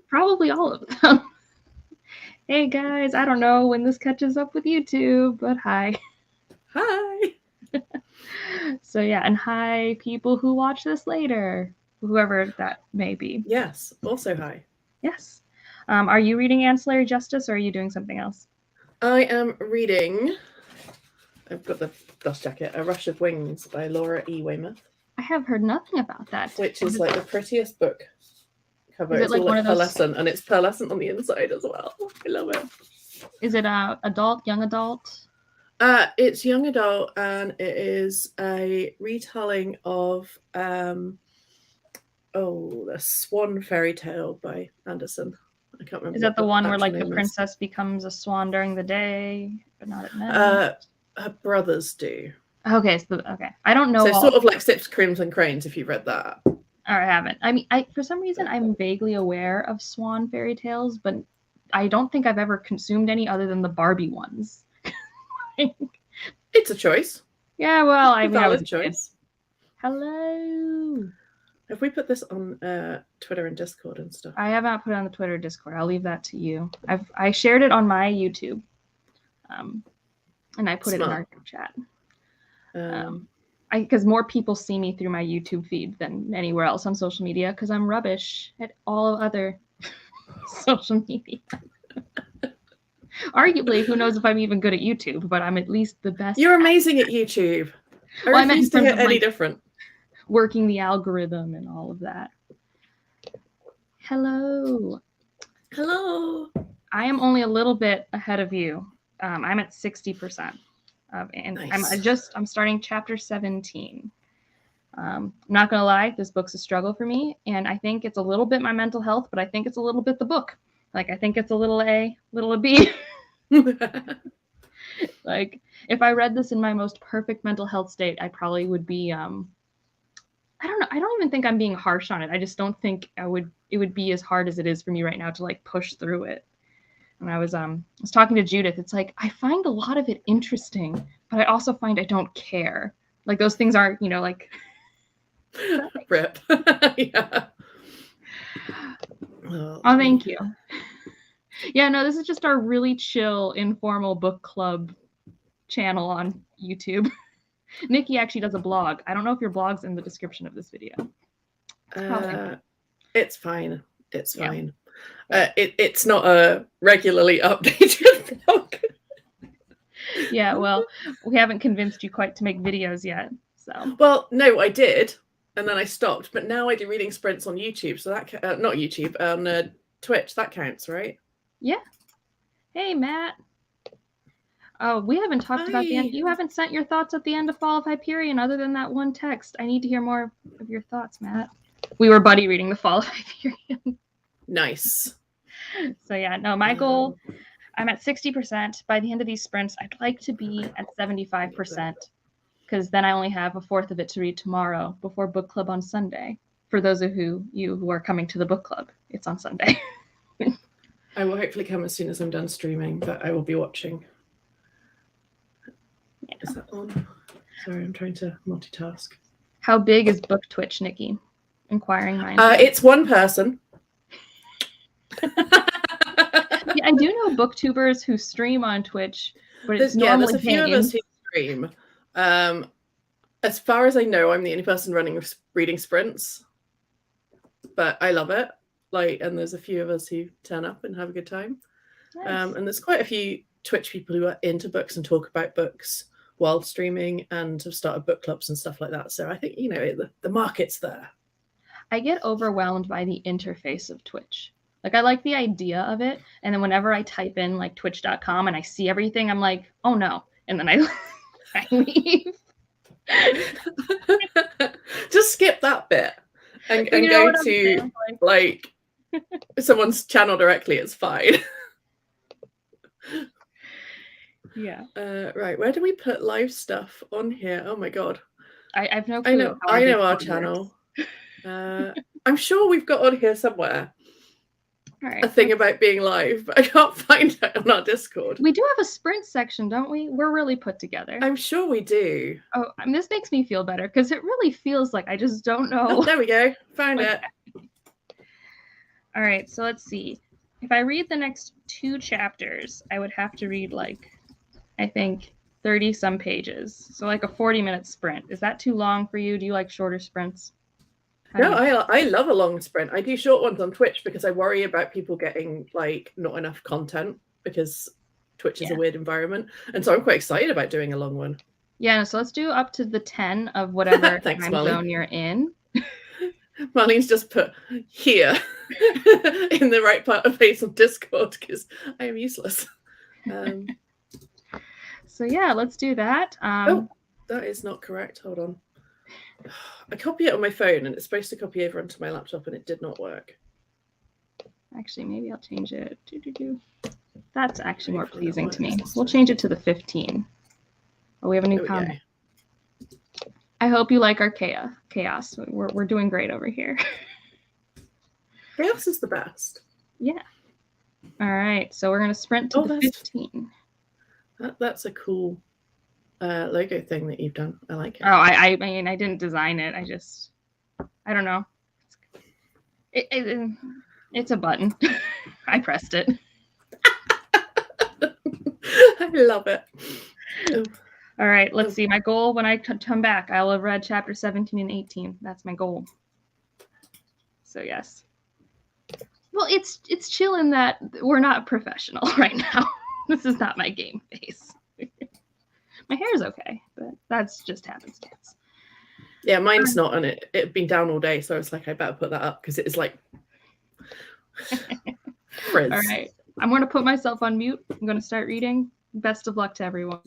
Probably all of them. Hey guys, I don't know when this catches up with YouTube, but hi. Hi. So yeah, and hi people who watch this later, whoever that may be. Yes, also hi. Yes. Are you reading Ancillary Justice or are you doing something else? I am reading, I've got the dust jacket, A Rush of Wings by Laura E. Weymouth, I have heard nothing about that. which is like the prettiest book cover. Is it It's like all one like of those? pearlescent, and it's pearlescent on the inside as well. I love it. Is it adult, young adult? It's young adult, and it is a retelling of the Swan Fairy Tale by Anderson. I can't remember Is what that the the one where actual like the name is. princess becomes a swan during the day, but not at night? Her brothers do. Okay, so okay. I don't know So all. sort of like Sips, Crims, and Cranes, if you've read that. Or I haven't. I mean, I for some reason I'm vaguely aware of swan fairy tales, but I don't think I've ever consumed any other than the Barbie ones. It's a choice. Yeah, well, I A mean, I was valid a kid. choice. Hello. Have we put this on Twitter and Discord and stuff? I have not put it on the Twitter Discord. I'll leave that to you. I shared it on my YouTube, and I put it in our group chat. Because more people see me through my YouTube feed than anywhere else on social media because I'm rubbish at all other social media. Arguably, who knows if I'm even good at YouTube, but I'm at least the best. You're amazing at YouTube. I refuse to hear any different. Working the algorithm and all of that. Hello. Hello. I am only a little bit ahead of you. I'm at 60%. And nice. I'm starting chapter 17. I'm not gonna lie, this book's a struggle for me, and I think it's a little bit my mental health, but I think it's a little bit the book. Like I think it's a little A, little a B. Like if I read this in my most perfect mental health state, I probably would be I don't know. I don't even think I'm being harsh on it. I just don't think it would be as hard as it is for me right now to like push through it. And I was talking to Judith. It's like I find a lot of it interesting, but I also find I don't care. Like those things aren't, like rip. Yeah. Oh, thank you. Yeah, no, this is just our really chill, informal book club channel on YouTube. Nikki actually does a blog. I don't know if your blog's in the description of this video. It's fine. It's fine. Yeah. It's not a regularly updated blog. Yeah, well, we haven't convinced you quite to make videos yet. So. Well, no, I did, and then I stopped. But now I do reading sprints on YouTube. So that not YouTube, on Twitch. That counts, right? Yeah. Hey, Matt. Oh, we haven't talked about the end. You haven't sent your thoughts at the end of Fall of Hyperion other than that one text. I need to hear more of your thoughts, Matt. We were buddy reading the Fall of Hyperion. Nice. So yeah, no, my goal, I'm at 60%. By the end of these sprints, I'd like to be at 75%, because then I only have a fourth of it to read tomorrow before book club on Sunday. For those of you who are coming to the book club, it's on Sunday. I will hopefully come as soon as I'm done streaming, but I will be watching. Yeah. Is that on? Sorry, I'm trying to multitask. How big is Book Twitch, Nikki? Inquiring mind. It's one person. Yeah, I do know booktubers who stream on Twitch, but it's normally there's a few of us who stream. As far as I know, I'm the only person running reading sprints, but I love it. And there's a few of us who turn up and have a good time. Nice. And there's quite a few Twitch people who are into books and talk about books while streaming and have started book clubs and stuff like that. So I think, the market's there. I get overwhelmed by the interface of Twitch. Like, I like the idea of it. And then whenever I type in, like, twitch.com and I see everything, I'm like, oh, no. And then I leave. Just skip that bit and go to, like, someone's channel directly. It's fine. Yeah. Right. Where do we put live stuff on here? Oh, my God. I've no clue. I know our channel. I'm sure we've got on here somewhere. Right, a thing about being live, but I can't find it on our Discord. We do have a sprint section, don't we? We're really put together. I'm sure we do. Oh, this makes me feel better because it really feels like I just don't know. Oh, there we go. Found it. All right, so let's see. If I read the next 2 chapters, I would have to read like, I think, 30 some pages. So like a 40-minute sprint. Is that too long for you? Do you like shorter sprints? No, I love a long sprint. I do short ones on Twitch because I worry about people getting like not enough content because Twitch is a weird environment. And so I'm quite excited about doing a long one. Yeah, so let's do up to the 10 of whatever Thanks, time zone you're in. Marlene's just put here in the right part of Hazel Discord because I am useless. So yeah, let's do that. Oh, that is not correct. Hold on. I copy it on my phone and it's supposed to copy over onto my laptop and it did not work. Actually, maybe I'll change it. That's actually more pleasing to me. We'll change it to the 15. Oh, we have a new comment. I hope you like our chaos. We're doing great over here. Chaos is the best. Yeah. All right, so we're going to sprint to the 15. That's a cool logo thing that you've done. I like it. Oh, I mean, I didn't design it. I don't know. It's a button. I pressed it. I love it. All right, let's see. My goal when I come back, I'll have read chapter 17 and 18. That's my goal. So yes. Well, it's chill in that we're not professional right now. This is not my game face. My hair's okay, but that's just happenstance. Yeah, mine's not, and it'd been down all day, so I was like, I better put that up because it is like frizz. All right, I'm going to put myself on mute. I'm going to start reading. Best of luck to everyone.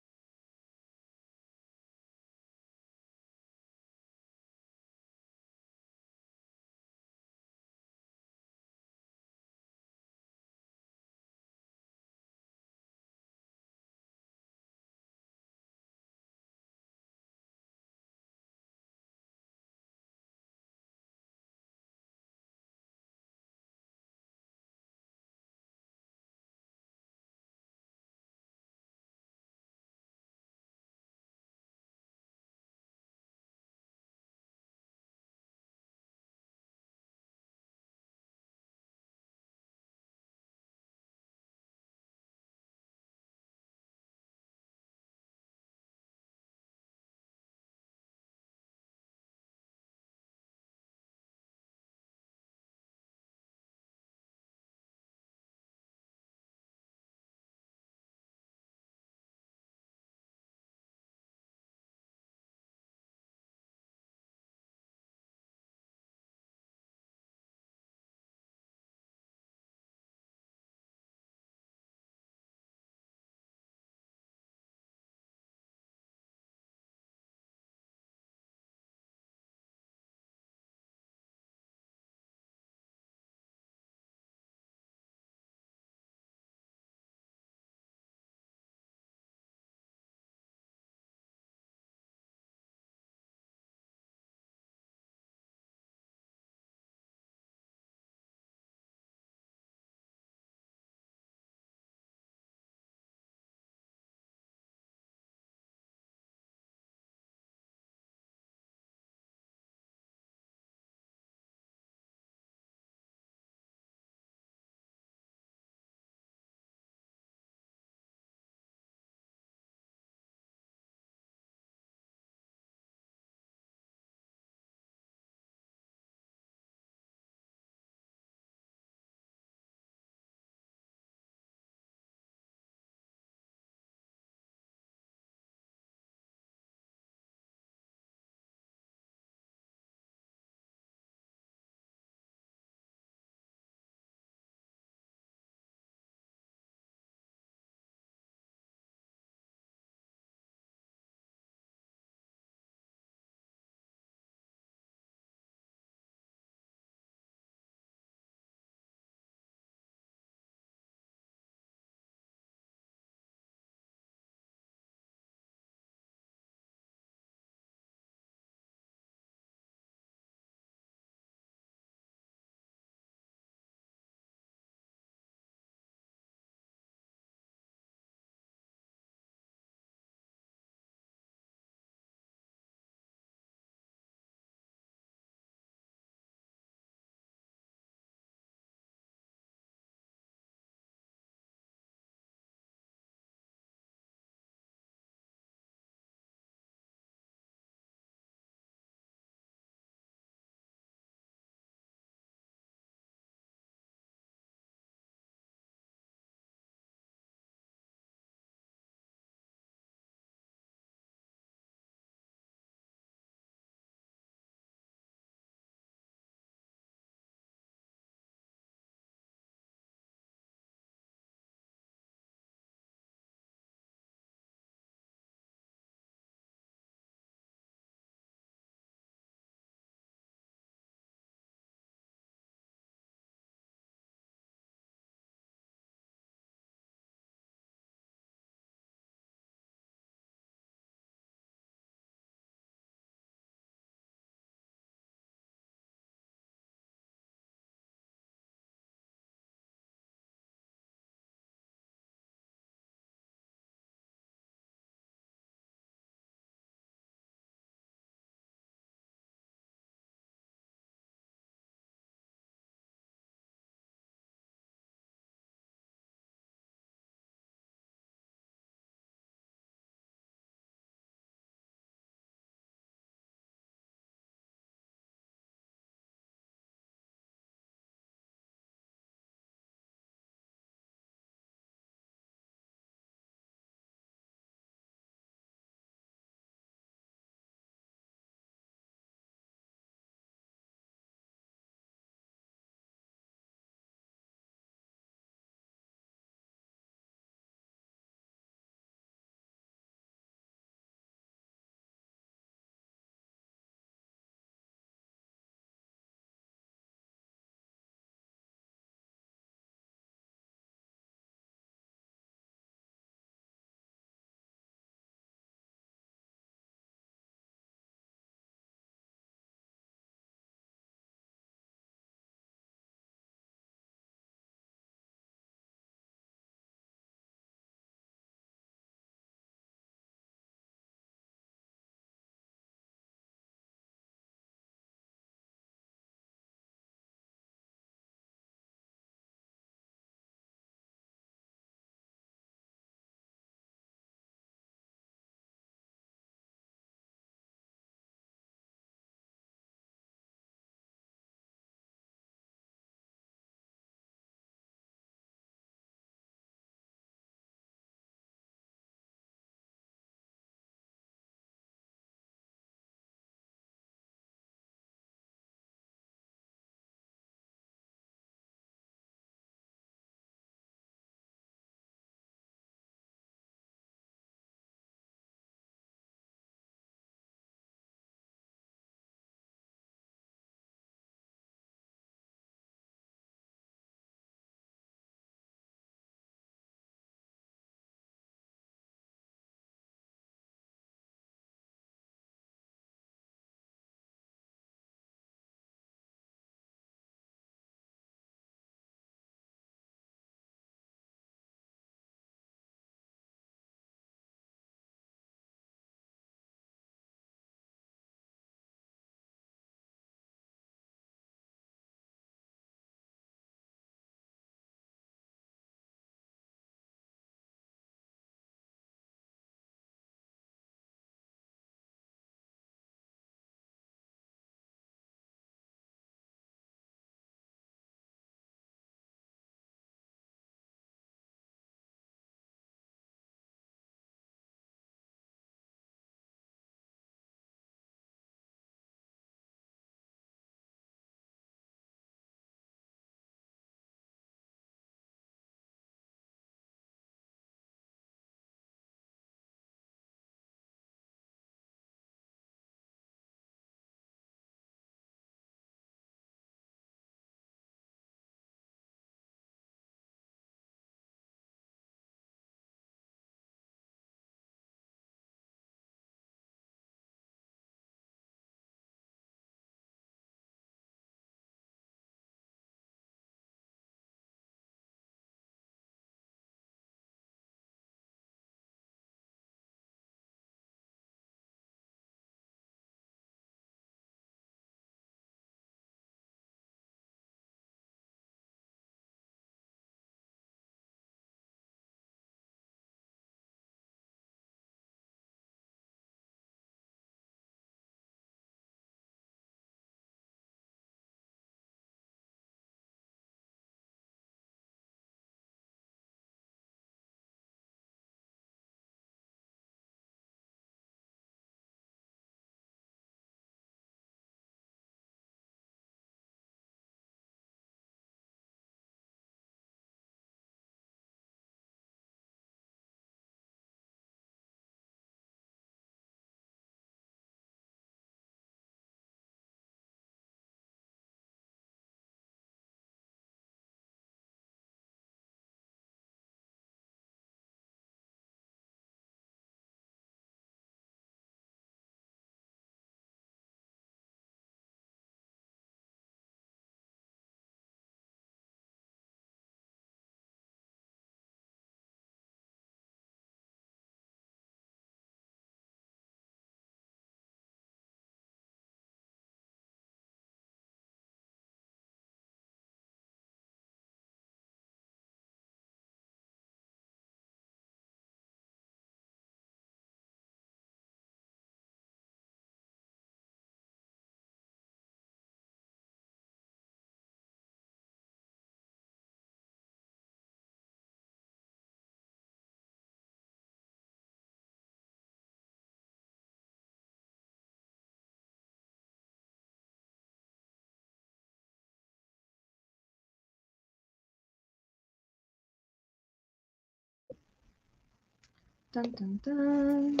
Dun, dun, dun.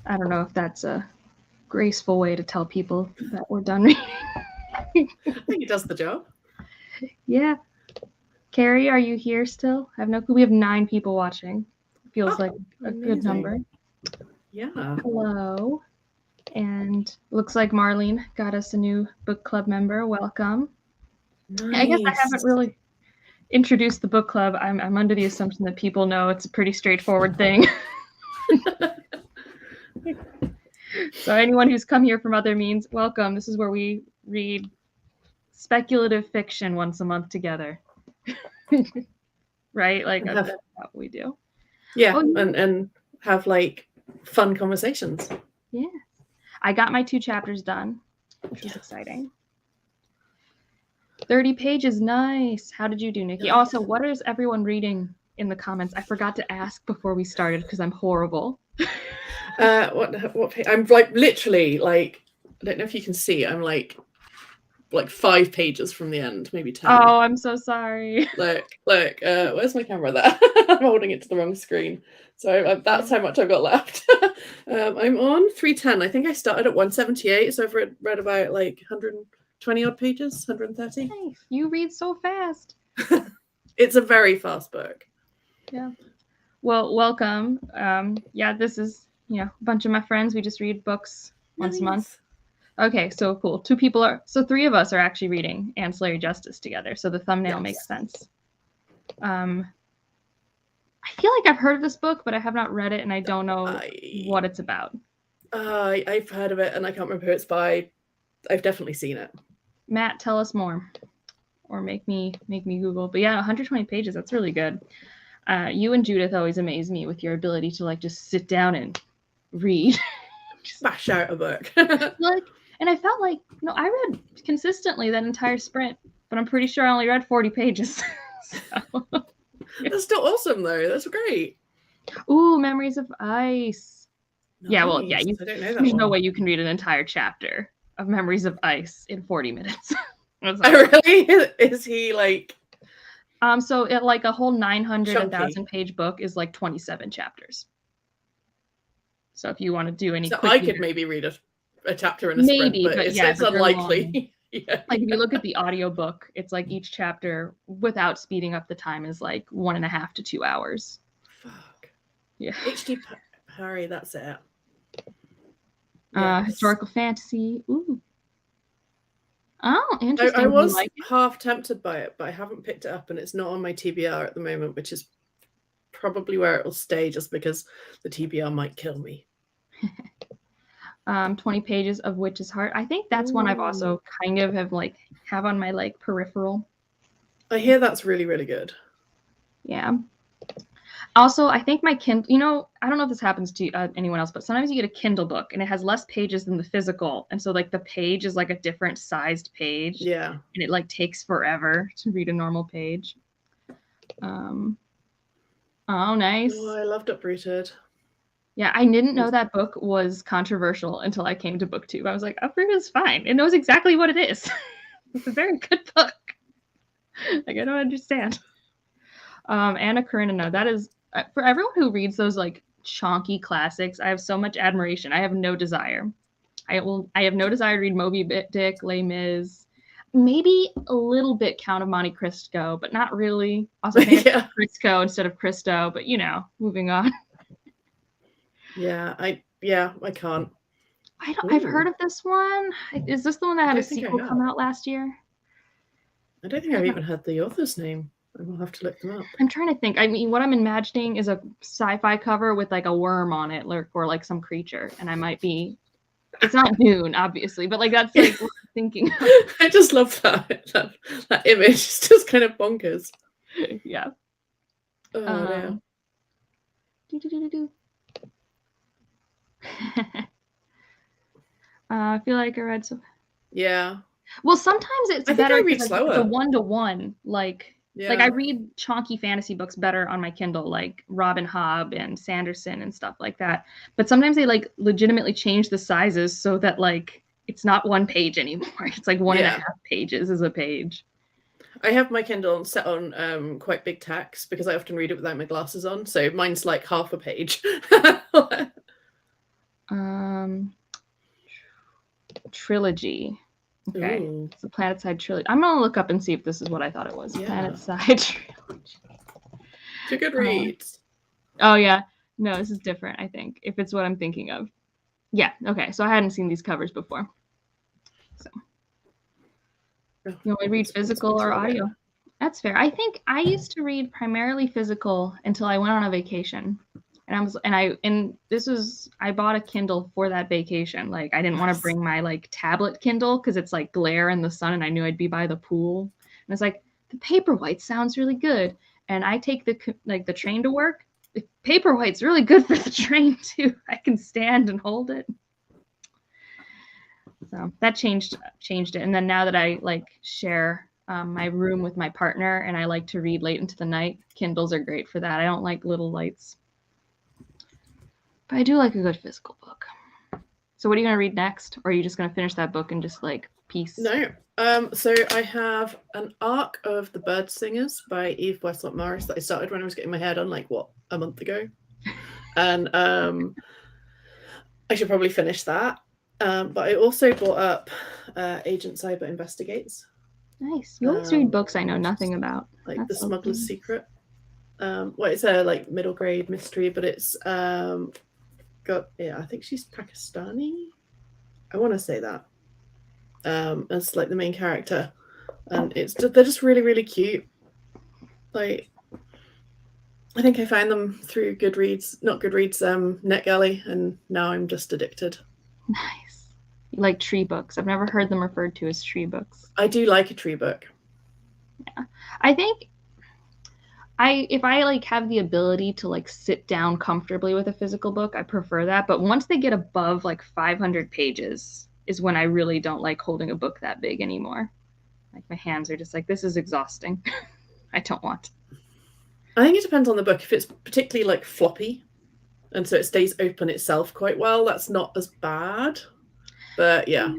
I don't know if that's a graceful way to tell people that we're done reading. I think it does the job. Yeah. Carrie, are you here still? I have no clue. We have 9 people watching. Feels like a good number. Yeah. Hello. And looks like Marlene got us a new book club member. Welcome. Nice. I guess I haven't really introduced the book club. I'm under the assumption that people know it's a pretty straightforward thing. So anyone who's come here from other means, welcome. This is where we read speculative fiction once a month together. Right? Like that's what we do. Yeah, and have like fun conversations. Yeah. I got my 2 chapters done, which was exciting. 30 pages, nice. How did you do, Nikki? Also, what is everyone reading in the comments? I forgot to ask before we started because I'm horrible. What I'm like literally like, I don't know if you can see, I'm like 5 pages from the end, maybe 10. Oh, I'm so sorry. Look, where's my camera there? I'm holding it to the wrong screen. So that's how much I've got left. I'm on 310. I think I started at 178, so I've read about like 120 odd pages, 130. Nice. You read so fast. It's a very fast book. Yeah. Well, welcome. Yeah, this is, a bunch of my friends. We just read books once a month. Okay, so cool. 2 people so 3 of us are actually reading Ancillary Justice together. So the thumbnail makes sense. I feel like I've heard of this book, but I have not read it, and I don't know what it's about. I've heard of it, and I can't remember who it's by. I've definitely seen it. Matt, tell us more, or make me Google. But yeah, 120 pages. That's really good. You and Judith always amaze me with your ability to like just sit down and read. Smash out a book. And I felt like, I read consistently that entire sprint, but I'm pretty sure I only read 40 pages. So. That's still awesome, though. That's great. Ooh, Memories of Ice. Nice. Yeah, well, yeah, I don't know that there's one. no way you can read an entire chapter of Memories of Ice in 40 minutes. Oh, really? Is he like... So it, like a whole 900,000 page book is like 27 chapters. So if you want to do any quick I could maybe read a chapter in a sprint, but it's unlikely. Yeah. Like if you look at the audiobook, it's like each chapter without speeding up the time is like 1.5 to 2 hours. Fuck. Yeah. H.D. Parry, that's it. Yes. Historical fantasy. Ooh. Oh, interesting. I was half tempted by it, but I haven't picked it up, and it's not on my TBR at the moment, which is probably where it will stay, just because the TBR might kill me. 20 pages of Witch's Heart. I think that's one I've also kind of have on my like peripheral. I hear that's really, really good. Yeah. Also, I think my Kindle, I don't know if this happens to anyone else, but sometimes you get a Kindle book and it has less pages than the physical. And so like the page is like a different sized page. Yeah. And it like takes forever to read a normal page. Oh, nice. Oh, I loved Uprooted. Yeah, I didn't know that book was controversial until I came to BookTube. I was like, Uprooted is fine. It knows exactly what it is. It's a very good book. Like, I don't understand. Anna Karenina, that is, for everyone who reads those like chonky classics, I have so much admiration. I have no desire. I have no desire to read Moby Dick, Les Mis, maybe a little bit Count of Monte Cristo, but not really. Also, Crisco instead of Cristo, but moving on. Yeah, I can't. I've heard of this one. Is this the one that had a sequel come out last year? I don't think I've even heard the author's name. I will have to look them up. I'm trying to think. I mean, what I'm imagining is a sci-fi cover with like a worm on it, or like some creature, and I might be. It's not Dune, obviously, but like that's like what I'm thinking. I just love that image. It's just kind of bonkers. Yeah. Oh yeah. I feel like I read some. Yeah. Well, sometimes it's better read slower. It's a 1-to-1. Like I read chonky fantasy books better on my Kindle, like Robin Hobb and Sanderson and stuff like that. But sometimes they like legitimately change the sizes so that like it's not 1 page anymore. It's like 1.5 pages is a page. I have my Kindle set on quite big text because I often read it without my glasses on. So mine's like half a page. Trilogy. Okay. Ooh. It's the Planetside Trilogy. I'm gonna look up and see if this is what I thought it was. Yeah. Planetside Trilogy. It's a good read. Oh yeah. No, this is different, I think. If it's what I'm thinking of. Yeah, okay. So I hadn't seen these covers before. So you want me to read physical or audio? That's fair. I think I used to read primarily physical until I went on a vacation. And I bought a Kindle for that vacation. Like I didn't want to bring my like tablet Kindle because it's like glare in the sun and I knew I'd be by the pool. And it's like the Paperwhite sounds really good. And I take the train to work. The Paperwhite's really good for the train too. I can stand and hold it. So that changed it. And then now that I like share my room with my partner and I like to read late into the night, Kindles are great for that. I don't like little lights. But I do like a good physical book. So what are you going to read next? Or are you just going to finish that book and just like peace? No. So I have an arc of The Bird Singers by Eve Westmont Morris that I started when I was getting my hair done, like a month ago. And I should probably finish that. But I also bought up Agent Cyber Investigates. Nice. You always read books I know nothing about. Like That's The Smuggler's Secret. It's a like middle grade mystery, but it's I think she's Pakistani. I want to say that. As like the main character, and they're just really, really cute. Like, I think I found them through NetGalley, and now I'm just addicted. Nice. You like tree books? I've never heard them referred to as tree books. I do like a tree book. Yeah, I think if I like have the ability to like sit down comfortably with a physical book, I prefer that. But once they get above like 500 pages is when I really don't like holding a book that big anymore. Like my hands are just like, this is exhausting. I don't want. I think it depends on the book. If it's particularly like floppy and so it stays open itself quite well, that's not as bad. But yeah.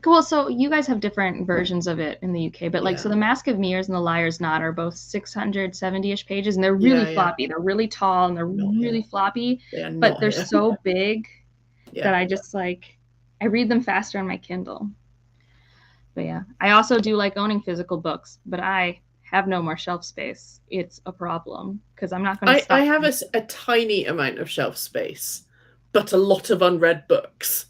Well, so you guys have different versions of it in the UK, but like, so The Mask of Mirrors and The Liar's Knot are both 670-ish pages, and they're really floppy. They're really tall and they're really floppy, but they're so big that I just like, I read them faster on my Kindle. But yeah, I also do like owning physical books, but I have no more shelf space. It's a problem because I'm not going to stop. I have a tiny amount of shelf space, but a lot of unread books.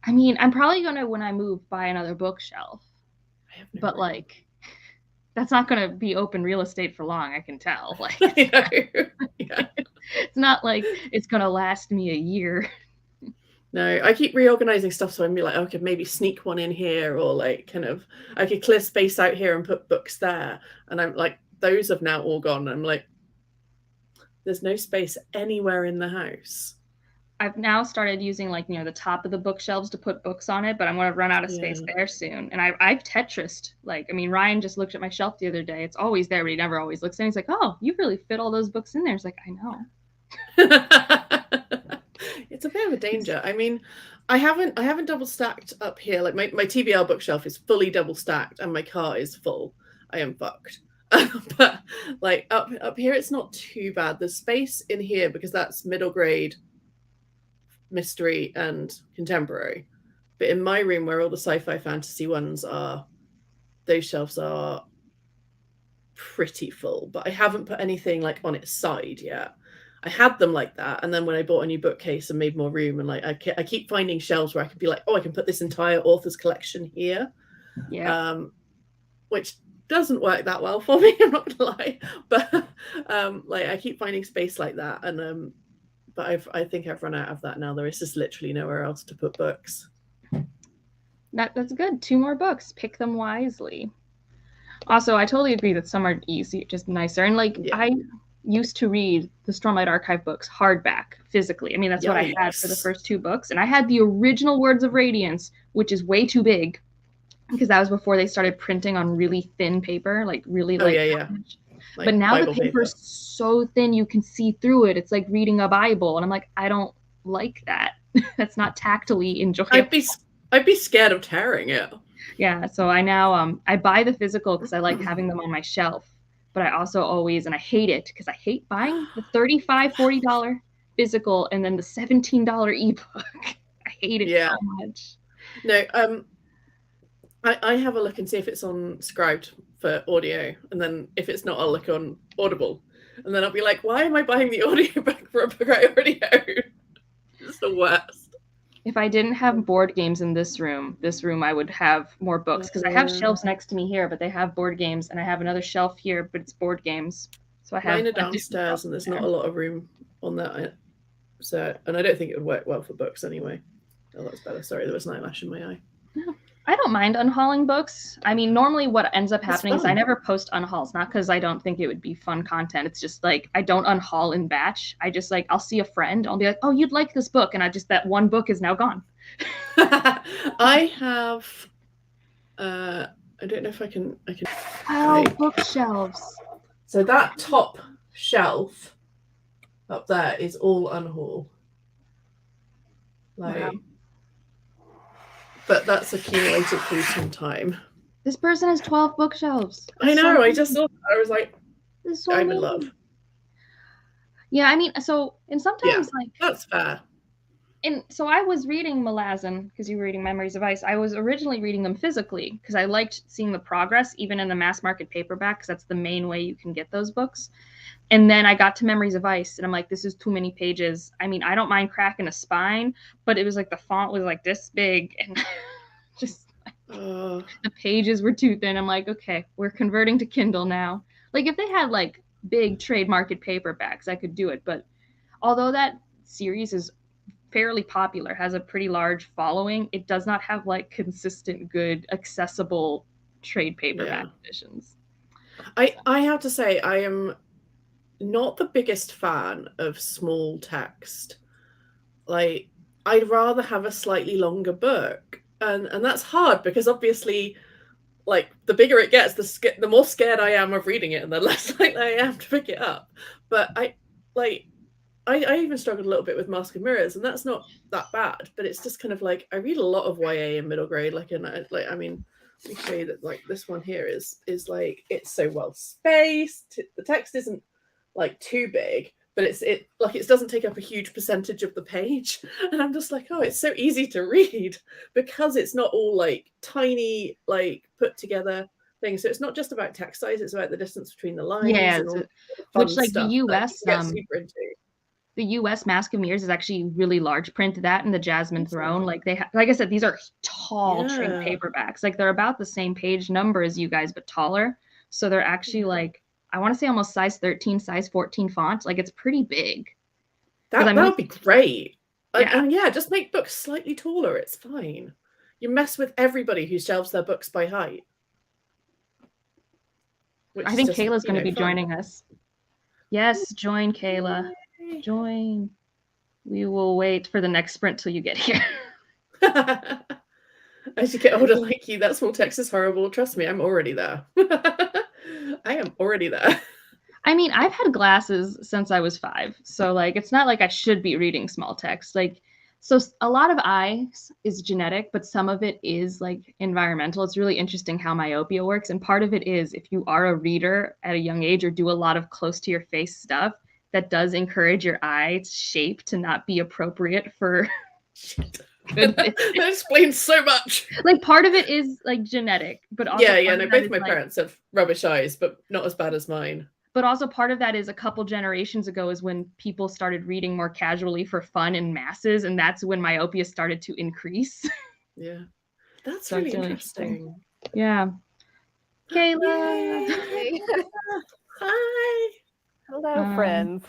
I mean, I'm probably going to, when I move, buy another bookshelf. But like, that's not going to be open real estate for long, I can tell. Like, it's not like it's going to last me a year. No, I keep reorganizing stuff so I'm like, I could maybe sneak one in here, or like kind of I could clear space out here and put books there. And I'm like, those have now all gone. I'm like, there's no space anywhere in the house. I've now started using like, the top of the bookshelves to put books on it, but I'm going to run out of space there soon. And I've Tetrised, like, I mean, Ryan just looked at my shelf the other day. It's always there, but he never always looks in. He's like, oh, you really fit all those books in there. It's like, I know. It's a bit of a danger. I mean, I haven't double stacked up here. Like my TBR bookshelf is fully double stacked and my car is full. I am fucked. But like up here, it's not too bad. There's space in here because that's middle grade mystery and contemporary. But in my room where all the sci-fi fantasy ones are, those shelves are pretty full. But I haven't put anything like on its side yet. I had them like that, and then when I bought a new bookcase and made more room, and like I keep finding shelves where I can be like, oh, I can put this entire author's collection here. Which doesn't work that well for me, I'm not gonna lie. But like I keep finding space like that, and but I think I've run out of that now. There is just literally nowhere else to put books. That's good. 2 more books. Pick them wisely. Also, I totally agree that some are easy, just nicer. And like I used to read the Stormlight Archive books hardback physically. I mean, that's what I had for the first 2 books. And I had the original Words of Radiance, which is way too big because that was before they started printing on really thin paper, like really like but now Bible the paper is so thin you can see through it. It's like reading a Bible. And I'm like, I don't like that. That's not tactily enjoyable. I'd be scared of tearing it. Yeah, so I now I buy the physical because I like having them on my shelf, but I also always, and I hate it because I hate buying the $35, $40 physical and then the $17 ebook. I hate it Yeah. so much. No, I have a look and see if it's on Scribed for audio, and then if it's not, I'll look on Audible, and then I'll be like, why am I buying the audiobook for a book I already own? It's the worst. If I didn't have board games in this room I would have more books because I have shelves next to me here, but they have board games, and I have another shelf here, but it's board games. So I have Mine are a different downstairs, and there's not a there. lot of room on that. So, and I don't think it would work well for books anyway. Oh, that's better. Sorry, there was an eyelash in my eye. I don't mind unhauling books. I mean, normally what ends up happening is I fun. never post unhauls, not because I don't think it would be fun content. It's just like I don't unhaul in batch. I just like I'll see a friend, I'll be like, "Oh, you'd like this book," and I just that one book is now gone. I have. I don't know if I can. Oh, bookshelves. So that top shelf up there is all unhaul. Like, Wow. but that's accumulated through some time. This person has 12 bookshelves. I know. I just thought I was like, So I'm in love. Yeah, I mean, so and sometimes like that's fair. And so I was reading Malazan because you were reading Memories of Ice. I was originally reading them physically because I liked seeing the progress, even in a mass market paperback, because that's the main way you can get those books. And then I got to Memories of Ice, and I'm like, this is too many pages. I mean, I don't mind cracking a spine, but it was like the font was like this big, and just like, the pages were too thin. I'm like, okay, we're converting to Kindle now. Like if they had like big trade market paperbacks, I could do it. But although that series is fairly popular, has a pretty large following, it does not have like consistent, good, accessible trade paperback editions. I have to say, I am not the biggest fan of small text. Like, I'd rather have a slightly longer book, and that's hard because obviously, like, the bigger it gets, the more scared I am of reading it, and the less likely I am to pick it up. But I even struggled a little bit with Mask of Mirrors, and that's not that bad. But it's just kind of like I read a lot of YA in middle grade. Like, and I mean, let me show you that. Like this one here is like it's so well spaced. The text isn't like too big, but it doesn't take up a huge percentage of the page. And I'm just like, oh, it's so easy to read because it's not all like tiny, like put together things. So it's not just about text size; it's about the distance between the lines. Yeah, and all which like the US, super into. The US Mask of Mirrors is actually really large print. That and the Jasmine Throne, like like I said, these are tall trade paperbacks. Like they're about the same page number as you guys, but taller. So they're actually like, I want to say almost size 13, size 14 font. Like it's pretty big. That would be great. And just make books slightly taller. It's fine. You mess with everybody who shelves their books by height. I think Kayla's going to be joining us. Yes, join Kayla. Join. We will wait for the next sprint till you get here. As you get older like you, that small text is horrible. Trust me, I'm already there. I am already there. I mean, I've had glasses since I was 5. So like it's not like I should be reading small text. Like so a lot of eyes is genetic, but some of it is like environmental. It's really interesting how myopia works. And part of it is if you are a reader at a young age or do a lot of close to your face stuff, that does encourage your eye shape to not be appropriate for that explains so much. Like part of it is like genetic, but also both my parents have rubbish eyes, but not as bad as mine. But also part of that is a couple generations ago is when people started reading more casually for fun in masses, and that's when myopia started to increase. Yeah, that's so really interesting. Yeah. Kayla. Hi. Hello, friends.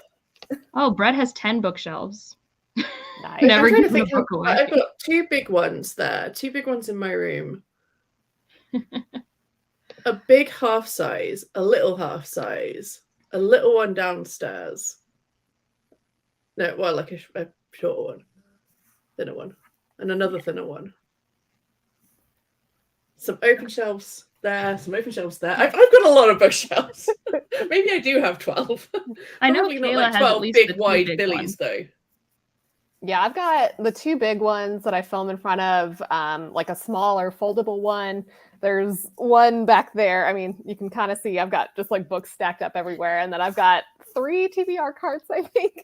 Oh, Brett has 10 bookshelves. Nice. Never given a book away. I've got 2 big ones there, 2 big ones in my room. A big half size, a little half size, a little one downstairs. No, well, like a shorter one, thinner one, and another thinner one. Some open shelves there, some open shelves there. I've got a lot of bookshelves. Maybe I do have 12. I know Kayla not like 12 big wide billies though. Yeah, I've got the two big ones that I film in front of, like a smaller foldable one. There's one back there. I mean, you can kind of see I've got just like books stacked up everywhere. And then I've got 3 TBR carts, I think.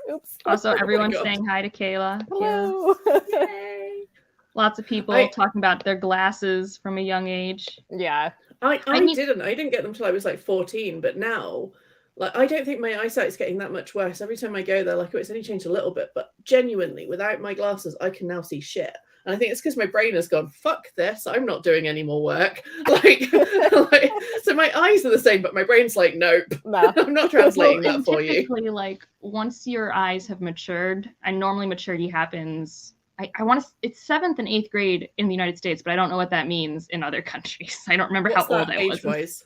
Oops. Also, everyone's God. saying hi to Kayla. Hello. Yay. Lots of people talking about their glasses from a young age. Yeah. I didn't get them till I was like 14, but now, like, I don't think my eyesight's getting that much worse. Every time I go there, like, oh, it's only changed a little bit, but genuinely, without my glasses, I can now see shit. And I think it's because my brain has gone, fuck this, I'm not doing any more work. Like, so my eyes are the same, but my brain's like, nope, No. I'm not translating that for you. Typically, like, once your eyes have matured, and normally maturity happens, I want to, it's 7th and 8th grade in the United States, but I don't know what that means in other countries. I don't remember What's how old that I was. age-wise?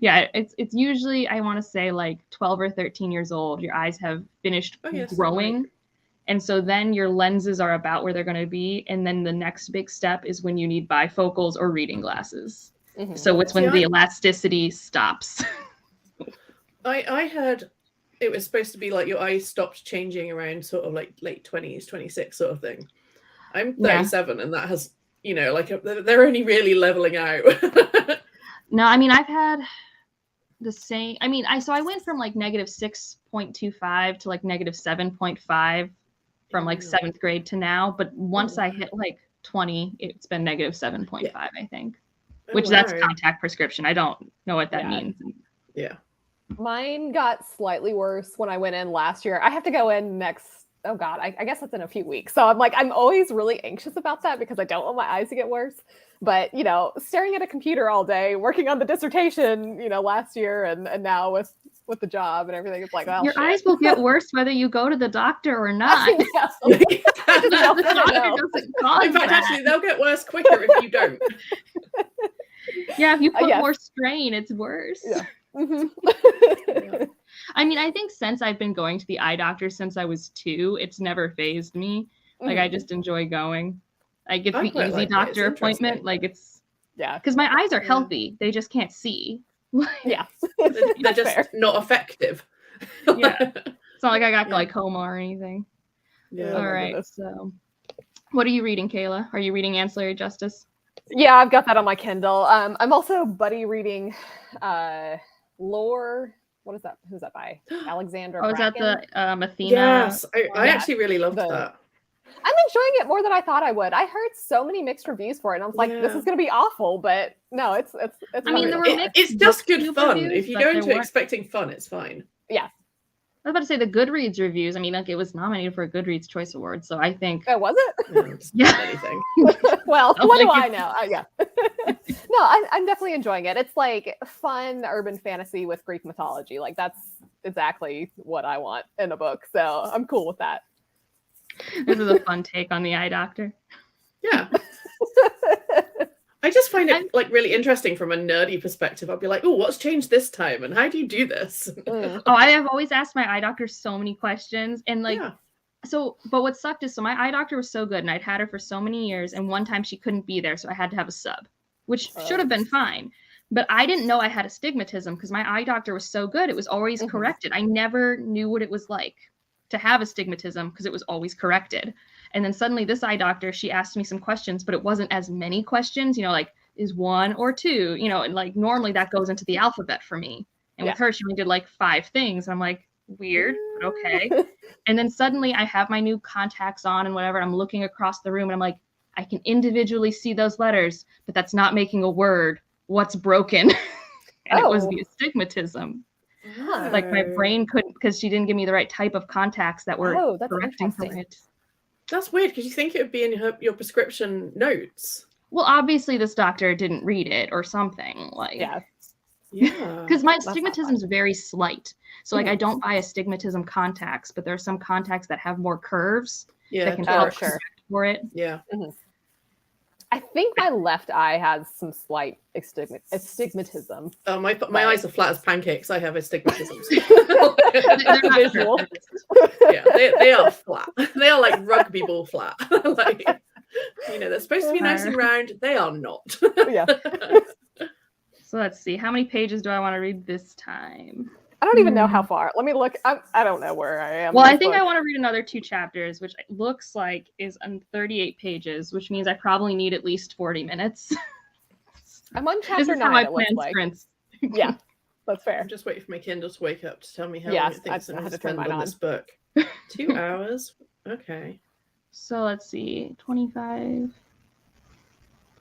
Yeah, it's usually, I want to say, like 12 or 13 years old. Your eyes have finished growing. Right. And so then your lenses are about where they're going to be. And then the next big step is when you need bifocals or reading glasses. Mm-hmm. So it's when the elasticity stops. I heard it was supposed to be like your eyes stopped changing around sort of like late 20s, 26 sort of thing. I'm 37 and that has, you know, like they're only really leveling out. No, I mean, I've had the same. I mean, I went from like -6.25 to like -7.5 from like 7th grade to now. But once I hit like 20, it's been -7.5, I think. Which that's contact prescription. I don't know what that means. Yeah. Mine got slightly worse when I went in last year. I have to go in next. Oh God, I guess that's in a few weeks. So I'm always really anxious about that because I don't want my eyes to get worse. But, you know, staring at a computer all day, working on the dissertation, you know, last year and now with the job and everything, it's like, well, your eyes will get worse whether you go to the doctor or not. In fact, actually, they'll get worse quicker if you don't. Yeah, if you put more strain, it's worse. Yeah. Mm-hmm. I mean, I think since I've been going to the eye doctor since I was 2, it's never fazed me. Like, I just enjoy going. Like, it's the easy doctor appointment. Like, it's because my eyes are healthy. They just can't see. Yeah. They're just not effective. Yeah. It's not like I got glaucoma or anything. Yeah. All right. So, what are you reading, Kayla? Are you reading Ancillary Justice? Yeah, I've got that on my Kindle. I'm also buddy reading Lore. What is that? Who's that by? Alexandra. Oh, is that the Athena? Yes, I actually really loved that. I'm enjoying it more than I thought I would. I heard so many mixed reviews for it, and I was like, "This is going to be awful," but no, it's. I mean, it's just good fun. If you go into it expecting fun, it's fine. Yeah. I was about to say the Goodreads reviews. I mean, like, it was nominated for a Goodreads Choice Award, so I think. Oh, was it? Yeah. Anything. Well, what do I know? Yeah. No, I'm definitely enjoying it. It's like fun urban fantasy with Greek mythology. Like, that's exactly what I want in a book. So I'm cool with that. This is a fun take on the eye doctor. Yeah. I just find it like really interesting from a nerdy perspective. I'll be like, oh, what's changed this time? And how do you do this? Oh, I have always asked my eye doctor so many questions. And like, but what sucked is, so my eye doctor was so good and I'd had her for so many years. And one time she couldn't be there. So I had to have a sub, which should have been fine. But I didn't know I had astigmatism because my eye doctor was so good. It was always corrected. I never knew what it was like to have astigmatism because it was always corrected. And then suddenly this eye doctor, she asked me some questions, but it wasn't as many questions, you know, like is 1 or 2, you know, and like normally that goes into the alphabet for me. And with her, she only did like 5 things. And I'm like, weird, but okay. And then suddenly I have my new contacts on and whatever. I'm looking across the room and I'm like, I can individually see those letters, but that's not making a word. What's broken? And it was the astigmatism. Like my brain couldn't, because she didn't give me the right type of contacts that were correcting for it. That's weird because you think it would be in your prescription notes. Well, obviously this doctor didn't read it or something. Like, yeah. Because my astigmatism is very slight. So like I don't buy astigmatism contacts, but there are some contacts that have more curves that can help correct for it. Yeah. Mm-hmm. I think my left eye has some slight astigmatism. Oh, my eyes are flat as pancakes. I have astigmatism. They're not visual. Yeah, they are flat. They are like rugby ball flat. Like, you know, they're supposed to be nice and round. They are not. Yeah. So let's see. How many pages do I want to read this time? I don't even know how far. Let me look. I don't know where I am. Well, in I this think I book. want to read another 2 chapters, which looks like is on 38 pages, which means I probably need at least 40 minutes. I'm on This chapter is how I 9. It looks plan like. sprints. Yeah, that's fair. I'm just waiting for my Kindle to wake up to tell me how Yes, long it thinks I I'm going had to to turn spend mine on on. this book. 2 hours? Okay. So let's see, 25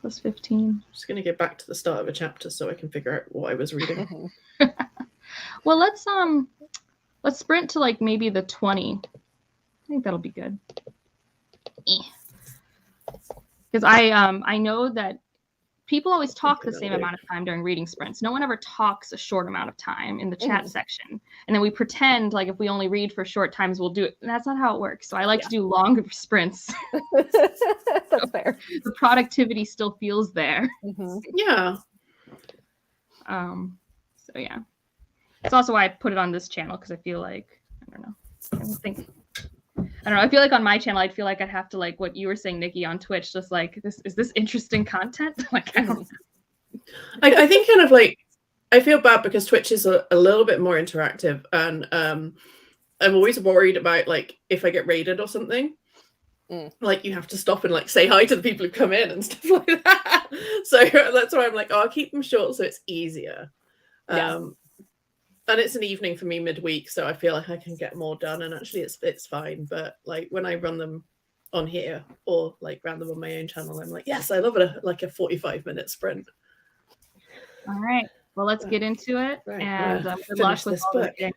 plus 15. I'm just going to go back to the start of a chapter so I can figure out what I was reading. Well, let's sprint to like maybe the 20. I think that'll be good. Because I know that people always talk the same amount of time during reading sprints. No one ever talks a short amount of time in the chat section. And then we pretend like if we only read for short times, we'll do it. And that's not how it works. So I like to do longer sprints. That's fair. The productivity still feels there. Yeah. So yeah. It's also why I put it on this channel, because I feel like, I don't know. I feel like on my channel, I'd feel like I'd have to, like what you were saying, Nikki, on Twitch, just like, is this interesting content? Like, I don't know. I think kind of like, I feel bad because Twitch is a little bit more interactive, and I'm always worried about like if I get raided or something. Like you have to stop and like say hi to the people who come in and stuff like that. So that's why I'm like, oh, I'll keep them short so it's easier. And it's an evening for me midweek, so I feel like I can get more done. And actually, it's fine. But like when I run them on here or like run them on my own channel, I'm like, yes, I love it. Like a 45-minute sprint. All right. Well, let's get into it. Right, and good finish luck with this all book. the reading.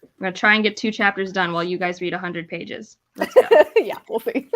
I'm going to try and get 2 chapters done while you guys read 100 pages. Let's go. Yeah, we'll see.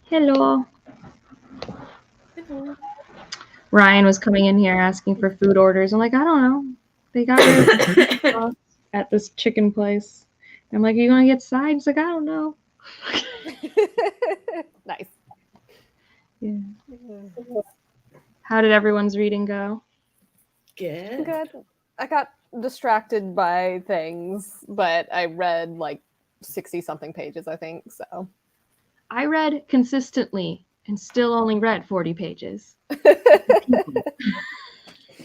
Hello. Hello. Ryan was coming in here asking for food orders. I'm like, I don't know. They got it at this chicken place. I'm like, are you gonna get sides? He's like, I don't know. Nice. Yeah. How did everyone's reading go? Good. Good. I got distracted by things, but I read like 60 something pages, I think. So I read consistently and still only read 40 pages. yeah.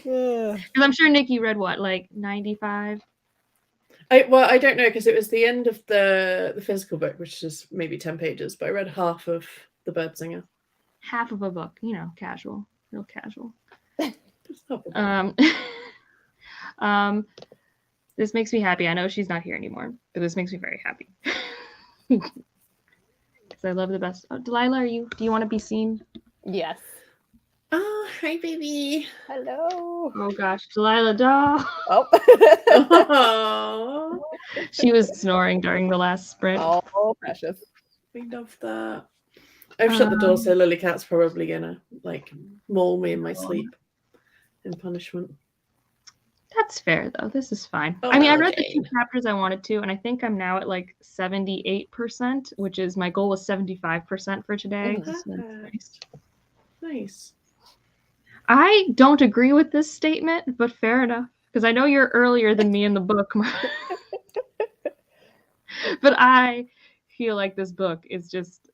Because I'm sure Nikki read what, like 95? I don't know, because it was the end of the physical book, which is maybe 10 pages, but I read half of The Bird Singer. Half of a book, you know, casual, real casual. Just half a book. This makes me happy. I know she's not here anymore, but this makes me very happy. Because I love the best. Oh, Delilah, do you want to be seen? Yes. Oh, hi, baby. Hello. Oh gosh, Delilah, doll. Oh. Oh, She was snoring during the last sprint. Oh, precious. we love that. I've shut the door, so Lily Cat's probably gonna like maul me in my sleep in punishment. That's fair though. This is fine. Oh, I mean, I read the 2 Jane. chapters I wanted to, and I think I'm now at like 78%, which is my goal was 75% for today. Mhm. So that's nice. Nice. I don't agree with this statement, but fair enough. Because I know you're earlier than me in the book. But I feel like this book is just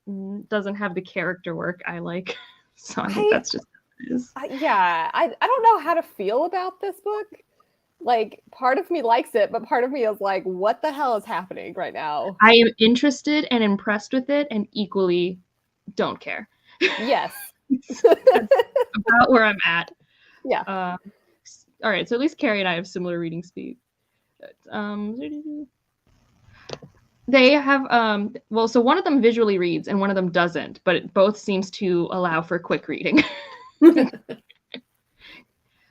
doesn't have the character work I like. So I think that's just what it is. Yeah, I don't know how to feel about this book. Like, part of me likes it, but part of me is like, what the hell is happening right now? I am interested and impressed with it and equally don't care. Yes. That's about where I'm at. Yeah. All right, so at least Carrie and I have similar reading speed. They have well, so one of them visually reads and one of them doesn't, but it both seems to allow for quick reading.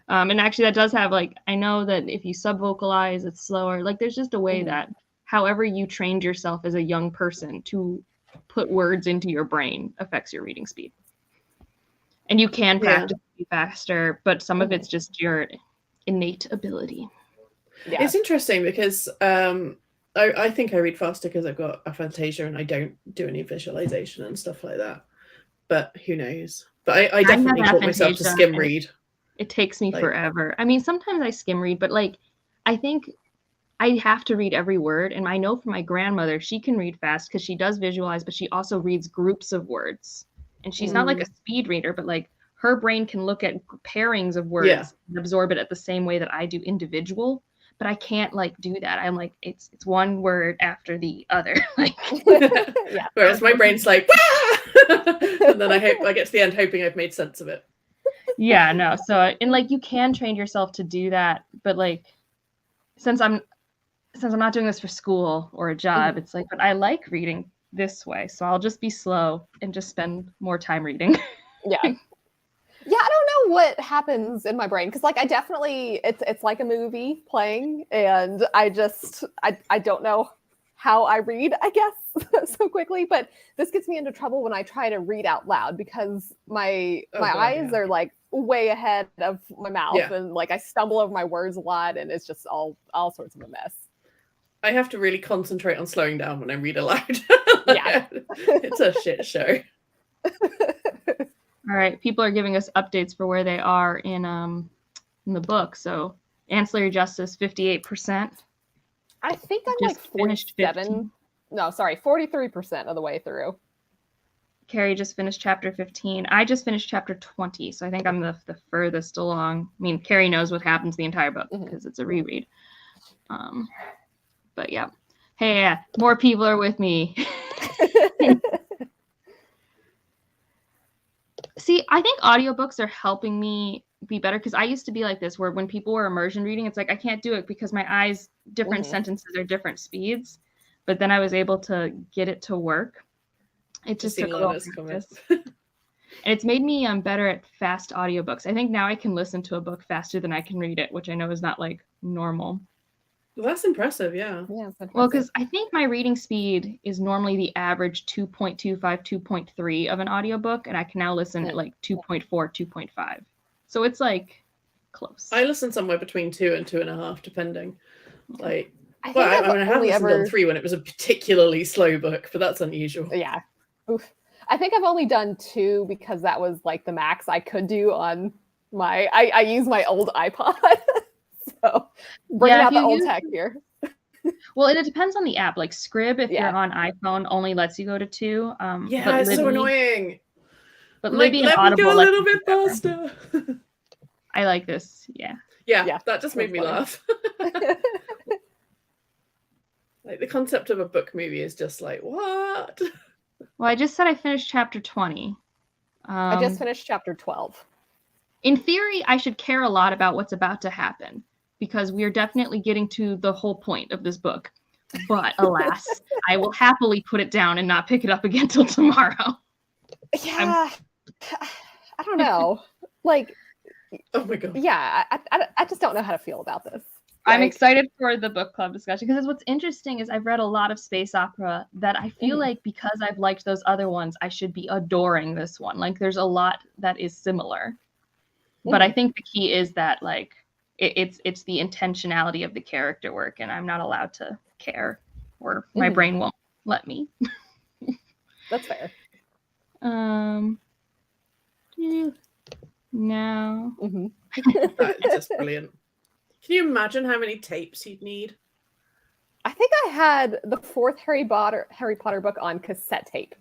And actually that does have like, I know that if you sub-vocalize, it's slower. Like there's just a way that however you trained yourself as a young person to put words into your brain affects your reading speed. And you can practice faster, but some of it's just your innate ability. Yeah. It's interesting because I think I read faster because I've got aphantasia and I don't do any visualization and stuff like that. But who knows? But I definitely taught myself to skim read. It takes me forever. I mean, sometimes I skim read, but like, I think I have to read every word. And I know from my grandmother, she can read fast because she does visualize, but she also reads groups of words. And she's not like a speed reader, but like her brain can look at pairings of words and absorb it at the same way that I do individual. But I can't like do that. I'm like, it's one word after the other. Like, Yeah. Whereas my brain's like, and then I get to the end hoping I've made sense of it. Yeah, no. So, and like you can train yourself to do that, but like since I'm not doing this for school or a job, it's like, but I like reading this way, so I'll just be slow and just spend more time reading. Yeah. Yeah, I don't know what happens in my brain because like I definitely it's like a movie playing and I don't know how I read, I guess, so quickly, but this gets me into trouble when I try to read out loud because my eyes are like way ahead of my mouth and like I stumble over my words a lot and it's just all sorts of a mess. I have to really concentrate on slowing down when I read aloud. Yeah. It's a shit show. All right, people are giving us updates for where they are in the book. So, Ancillary Justice 58%. I think I'm Just like finished 47. No, sorry, 43% of the way through. Carrie just finished chapter 15. I just finished chapter 20, so I think I'm the furthest along. I mean, Carrie knows what happens the entire book because it's a reread. But yeah. Hey, yeah, more people are with me. See, I think audiobooks are helping me be better because I used to be like this where when people were immersion reading, it's like I can't do it because my eyes, different sentences are different speeds. But then I was able to get it to work. It just took a little practice. And it's made me better at fast audiobooks. I think now I can listen to a book faster than I can read it, which I know is not like normal. Well, that's impressive, yeah. Yeah. Well, because I think my reading speed is normally the average 2.25, 2.3 of an audiobook, and I can now listen at like 2.4, 2.5. So it's like close. I listen somewhere between 2 and 2.5, depending. Like, I think well, I I've mean, I have only listened on ever 3 when it was a particularly slow book, but that's unusual. yeah. Oof. I think I've only done 2 because that was like the max I could do on my. I use my old iPod, so bringing Yeah, out if the you old use- tech here. Well, it depends on the app. Like Scrib, if Yeah. you're on iPhone, only lets you go to 2. Yeah, but it's so Libby, annoying. but I'm like, Libby and let me Audible go a let little you bit do whatever. faster. I like this. Yeah. Yeah, that just made that's me funny. laugh. Like the concept of a book movie is just like, what? Well, I just said I finished chapter 20. I just finished chapter 12. In theory, I should care a lot about what's about to happen because we are definitely getting to the whole point of this book. But alas, I will happily put it down and not pick it up again till tomorrow. Yeah, I don't know. Like, Oh my god. yeah, I just don't know how to feel about this. I'm Like, excited for the book club discussion because what's interesting is I've read a lot of space opera that I feel like because I've liked those other ones, I should be adoring this one. Like there's a lot that is similar. But I think the key is that like it's the intentionality of the character work, and I'm not allowed to care, or my brain won't let me. That's fair. No. That is just brilliant. Can you imagine how many tapes you'd need? I think I had the 4th Harry Potter book on cassette tape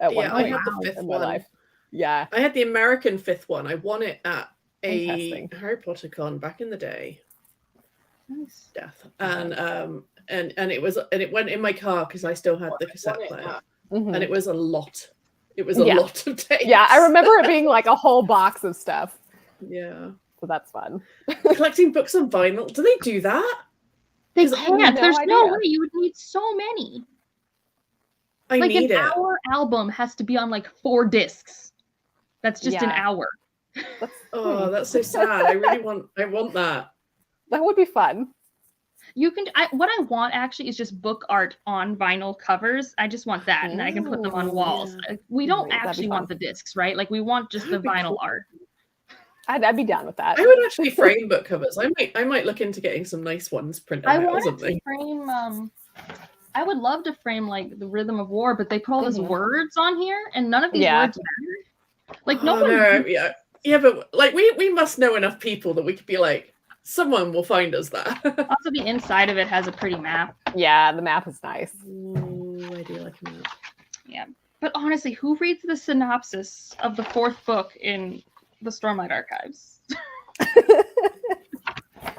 at one Yeah, I point had the 5th in my one. life. Yeah. I had the American 5th one. I won it at a Interesting. Harry Potter con back in the day. Nice. Death. And it went in my car because I still had the cassette player. And it was a lot. It was a lot of tapes. Yeah, I remember it being like a whole box of stuff. Yeah. So that's fun. Collecting books on vinyl. Do they do that? They 'Cause I can't. have no There's no idea. way. You would need so many. I Like need an it. hour album has to be on like 4 discs. That's just an Yeah. hour. Oh, that's so sad. I want that. That would be fun. You can. What I want actually is just book art on vinyl covers. I just want that, and I can put them on Ooh, walls. yeah. We don't That'd be actually fun. want the discs, right? Like we want just the That'd be vinyl cool. art. I'd be down with that. I would actually frame book covers. I might look into getting some nice ones printed I out or wanted something. to frame. I would love to frame like the Rhythm of War, but they put all those words on here, and none of these words matter. Like no one. No, yeah, but like we must know enough people that we could be like, someone will find us that. Also, the inside of it has a pretty map. Yeah, the map is nice. Ooh, I do like a map. Yeah, but honestly, who reads the synopsis of the 4th book in the Stormlight Archives?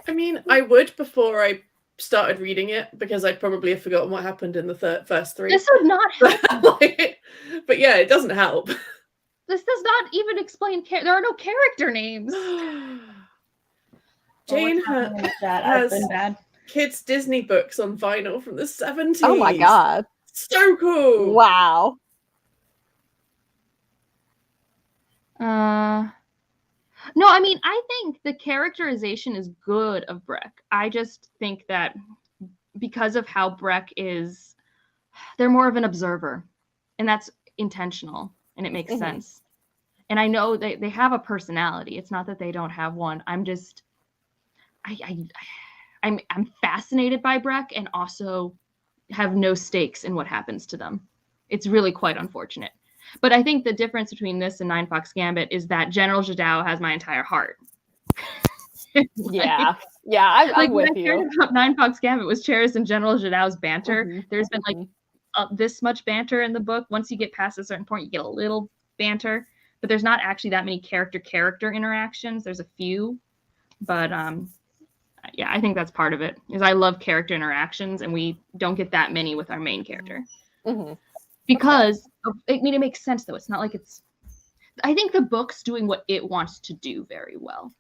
I mean, I would before I started reading it because I'd probably have forgotten what happened in the first 3. This would not help. But yeah, it doesn't help. This does not even explain. There are no character names. Jane has been bad. kids' Disney books on vinyl from the 70s. Oh my god. So cool. Wow. No, I mean, I think the characterization is good of Breck. I just think that because of how Breck is, they're more of an observer, and that's intentional, and it makes sense. And I know they have a personality. It's not that they don't have one. I'm just, I'm fascinated by Breck, and also have no stakes in what happens to them. It's really quite unfortunate. But I think the difference between this and Nine Fox Gambit is that General Jadao has my entire heart. Yeah. Yeah, I'm with you. What I cared about Nine Fox Gambit was Cheris and General Jadao's banter. There's been like this much banter in the book. Once you get past a certain point, you get a little banter. But there's not actually that many character interactions. There's a few. But yeah, I think that's part of it. Is I love character interactions, and we don't get that many with our main character. Because it makes sense though. It's not like it's. I think the book's doing what it wants to do very well.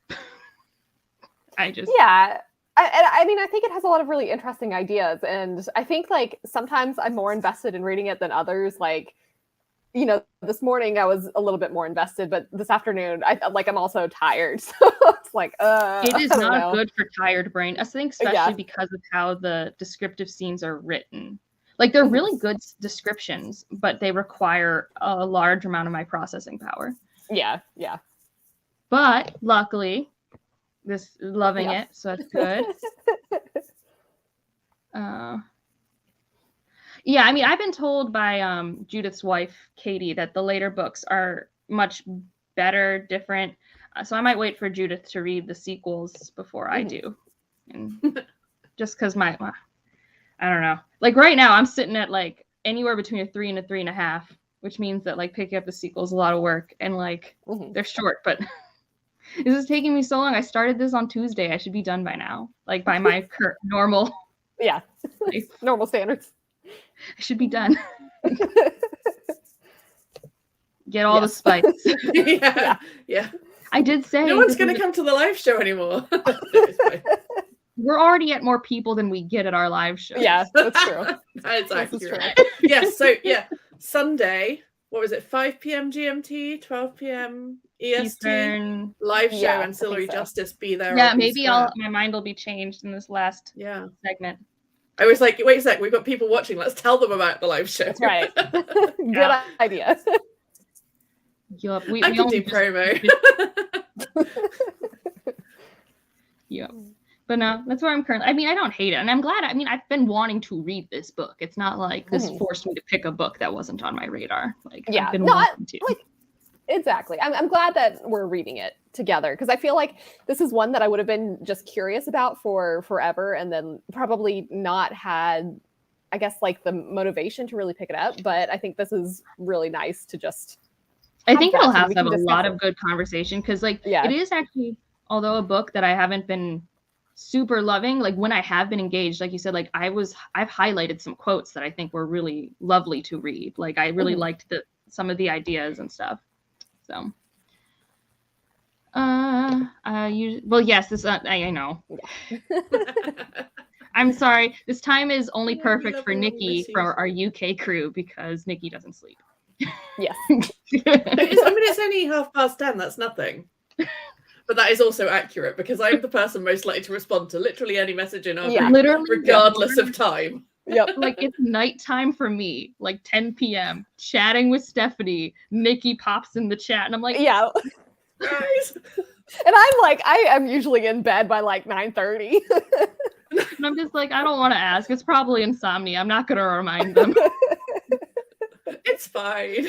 Yeah. I mean, I think it has a lot of really interesting ideas, and I think like sometimes I'm more invested in reading it than others. Like, this morning I was a little bit more invested, but this afternoon I'm also tired. So it's like, It is I don't not know. good for tired brain. I think especially because of how the descriptive scenes are written. Like they're really good descriptions, but they require a large amount of my processing power. Yeah. But luckily, loving it, so that's good. Yeah, I mean, I've been told by Judith's wife, Katie, that the later books are much better, different. So I might wait for Judith to read the sequels before I do. And just because I don't know. Like right now, I'm sitting at like anywhere between a 3 and a 3.5, which means that like picking up the sequel is a lot of work and like they're short, but this is taking me so long. I started this on Tuesday. I should be done by now, like by my normal. Yeah, normal standards. I should be done. Get all the spice. Yeah. I did say no one's going to come to the live show anymore. We're already at more people than we get at our live show. Yeah, that's true. That's accurate. Yes. So Sunday. What was it? 5 p.m. GMT, 12 p.m. EST. Eastern. Live show, Ancillary Justice. Be there. Yeah, maybe my mind will be changed in this last segment. I was like, wait a sec, we've got people watching. Let's tell them about the live show. That's right. Good idea. Yup. I can do promo. Yep. But no, that's where I'm currently. I mean, I don't hate it. And I'm glad. I mean, I've been wanting to read this book. It's not like this forced me to pick a book that wasn't on my radar. Like, I've been wanting to. Exactly. I'm glad that we're reading it together because I feel like this is one that I would have been just curious about for forever and then probably not had, I guess, like the motivation to really pick it up. But I think this is really nice to just. I think it'll have a lot of good conversation because, like, it is actually, although a book that I haven't been super loving, like when I have been engaged, like you said, like I've highlighted some quotes that I think were really lovely to read. Like I really liked some of the ideas and stuff. So, yes, I know. I'm sorry. This time is only perfect for Nikki for our UK crew because Nikki doesn't sleep. Yes. It's only 10:30. That's nothing. But that is also accurate because I'm the person most likely to respond to literally any message in our group, regardless of time. Yep. Like it's nighttime for me, like 10 p.m. chatting with Stephanie. Nikki pops in the chat and I'm like, yeah. Guys. And I'm like, I am usually in bed by like 9:30. And I'm just like, I don't want to ask. It's probably insomnia. I'm not going to remind them. It's fine.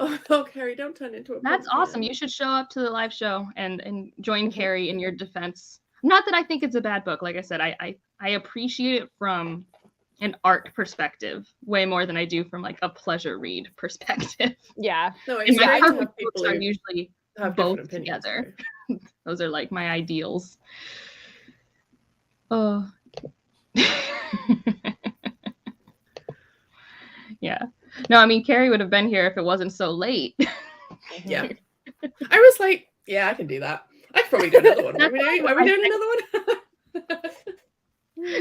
Oh, Carrie, don't turn into a That's awesome. You should show up to the live show and join Carrie in your defense. Not that I think it's a bad book. Like I said, I appreciate it from an art perspective way more than I do from like a pleasure read perspective. Yeah. No, and my perfect books are usually both together. Those are like my ideals. Oh. Yeah. No, I mean, Carrie would have been here if it wasn't so late. Yeah. I was like, yeah, I can do that. I could probably do another one. Are we doing another one?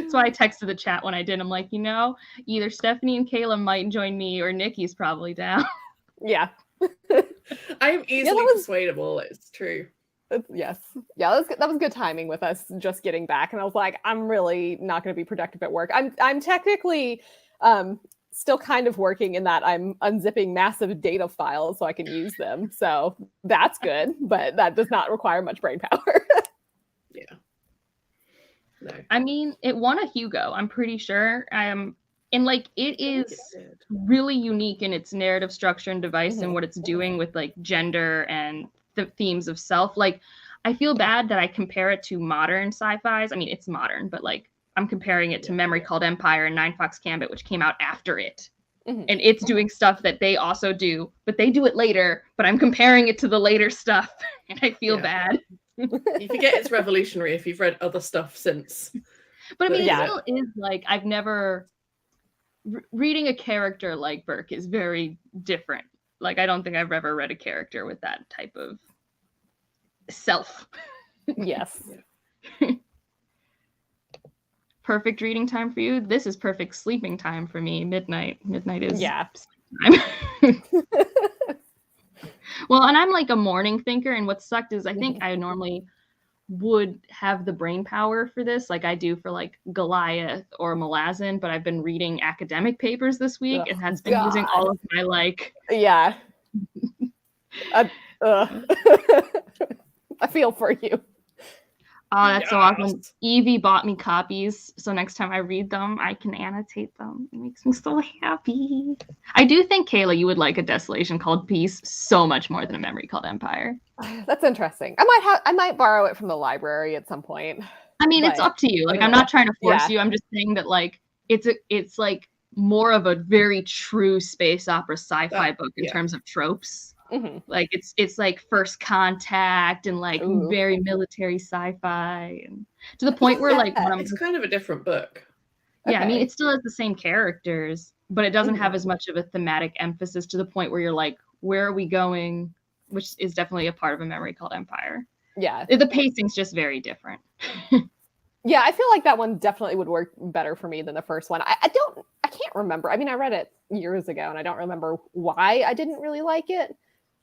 So I texted the chat when I did. I'm like, either Stephanie and Kayla might join me or Nikki's probably down. Yeah. I am easily persuadable. It's true. Yes. Yeah, that was good timing with us just getting back. And I was like, I'm really not going to be productive at work. I'm technically still kind of working in that I'm unzipping massive data files so I can use them. So that's good, but that does not require much brain power. Yeah. No. I mean, it won a Hugo, I'm pretty sure. And like it is really unique in its narrative structure and device and what it's doing with like gender and the themes of self. Like I feel bad that I compare it to modern sci-fis. I mean, it's modern, but like I'm comparing it to Memory Called Empire and Nine Fox Gambit, which came out after it. And it's doing stuff that they also do, but they do it later, but I'm comparing it to the later stuff and I feel bad. You forget it's revolutionary if you've read other stuff since. But I mean, it still is like, I've never... reading a character like Burke is very different. Like, I don't think I've ever read a character with that type of self. Yes. Perfect reading time for you. This is perfect sleeping time for me. Midnight is time. Well, and I'm like a morning thinker, and what sucked is I think I normally would have the brain power for this, like I do for like Goliath or Malazan, but I've been reading academic papers this week and has been using all of my like. Yeah. I feel for you. Oh, that's so awesome. Evie bought me copies, so next time I read them, I can annotate them. It makes me so happy. I do think, Kayla, you would like A Desolation Called Peace so much more than A Memory Called Empire. That's interesting. I might borrow it from the library at some point. I mean, it's up to you. Like, I'm not trying to force you. I'm just saying that, like, it's like more of a very true space opera sci-fi book in terms of tropes. Mm-hmm. Like it's like First Contact and like very military sci-fi, and to the point where like it's kind of a different book. Yeah, I mean it still has the same characters, but it doesn't have as much of a thematic emphasis to the point where you're like, where are we going? Which is definitely a part of A Memory Called Empire. Yeah, the pacing's just very different. Yeah, I feel like that one definitely would work better for me than the first one. I can't remember. I mean, I read it years ago, and I don't remember why I didn't really like it.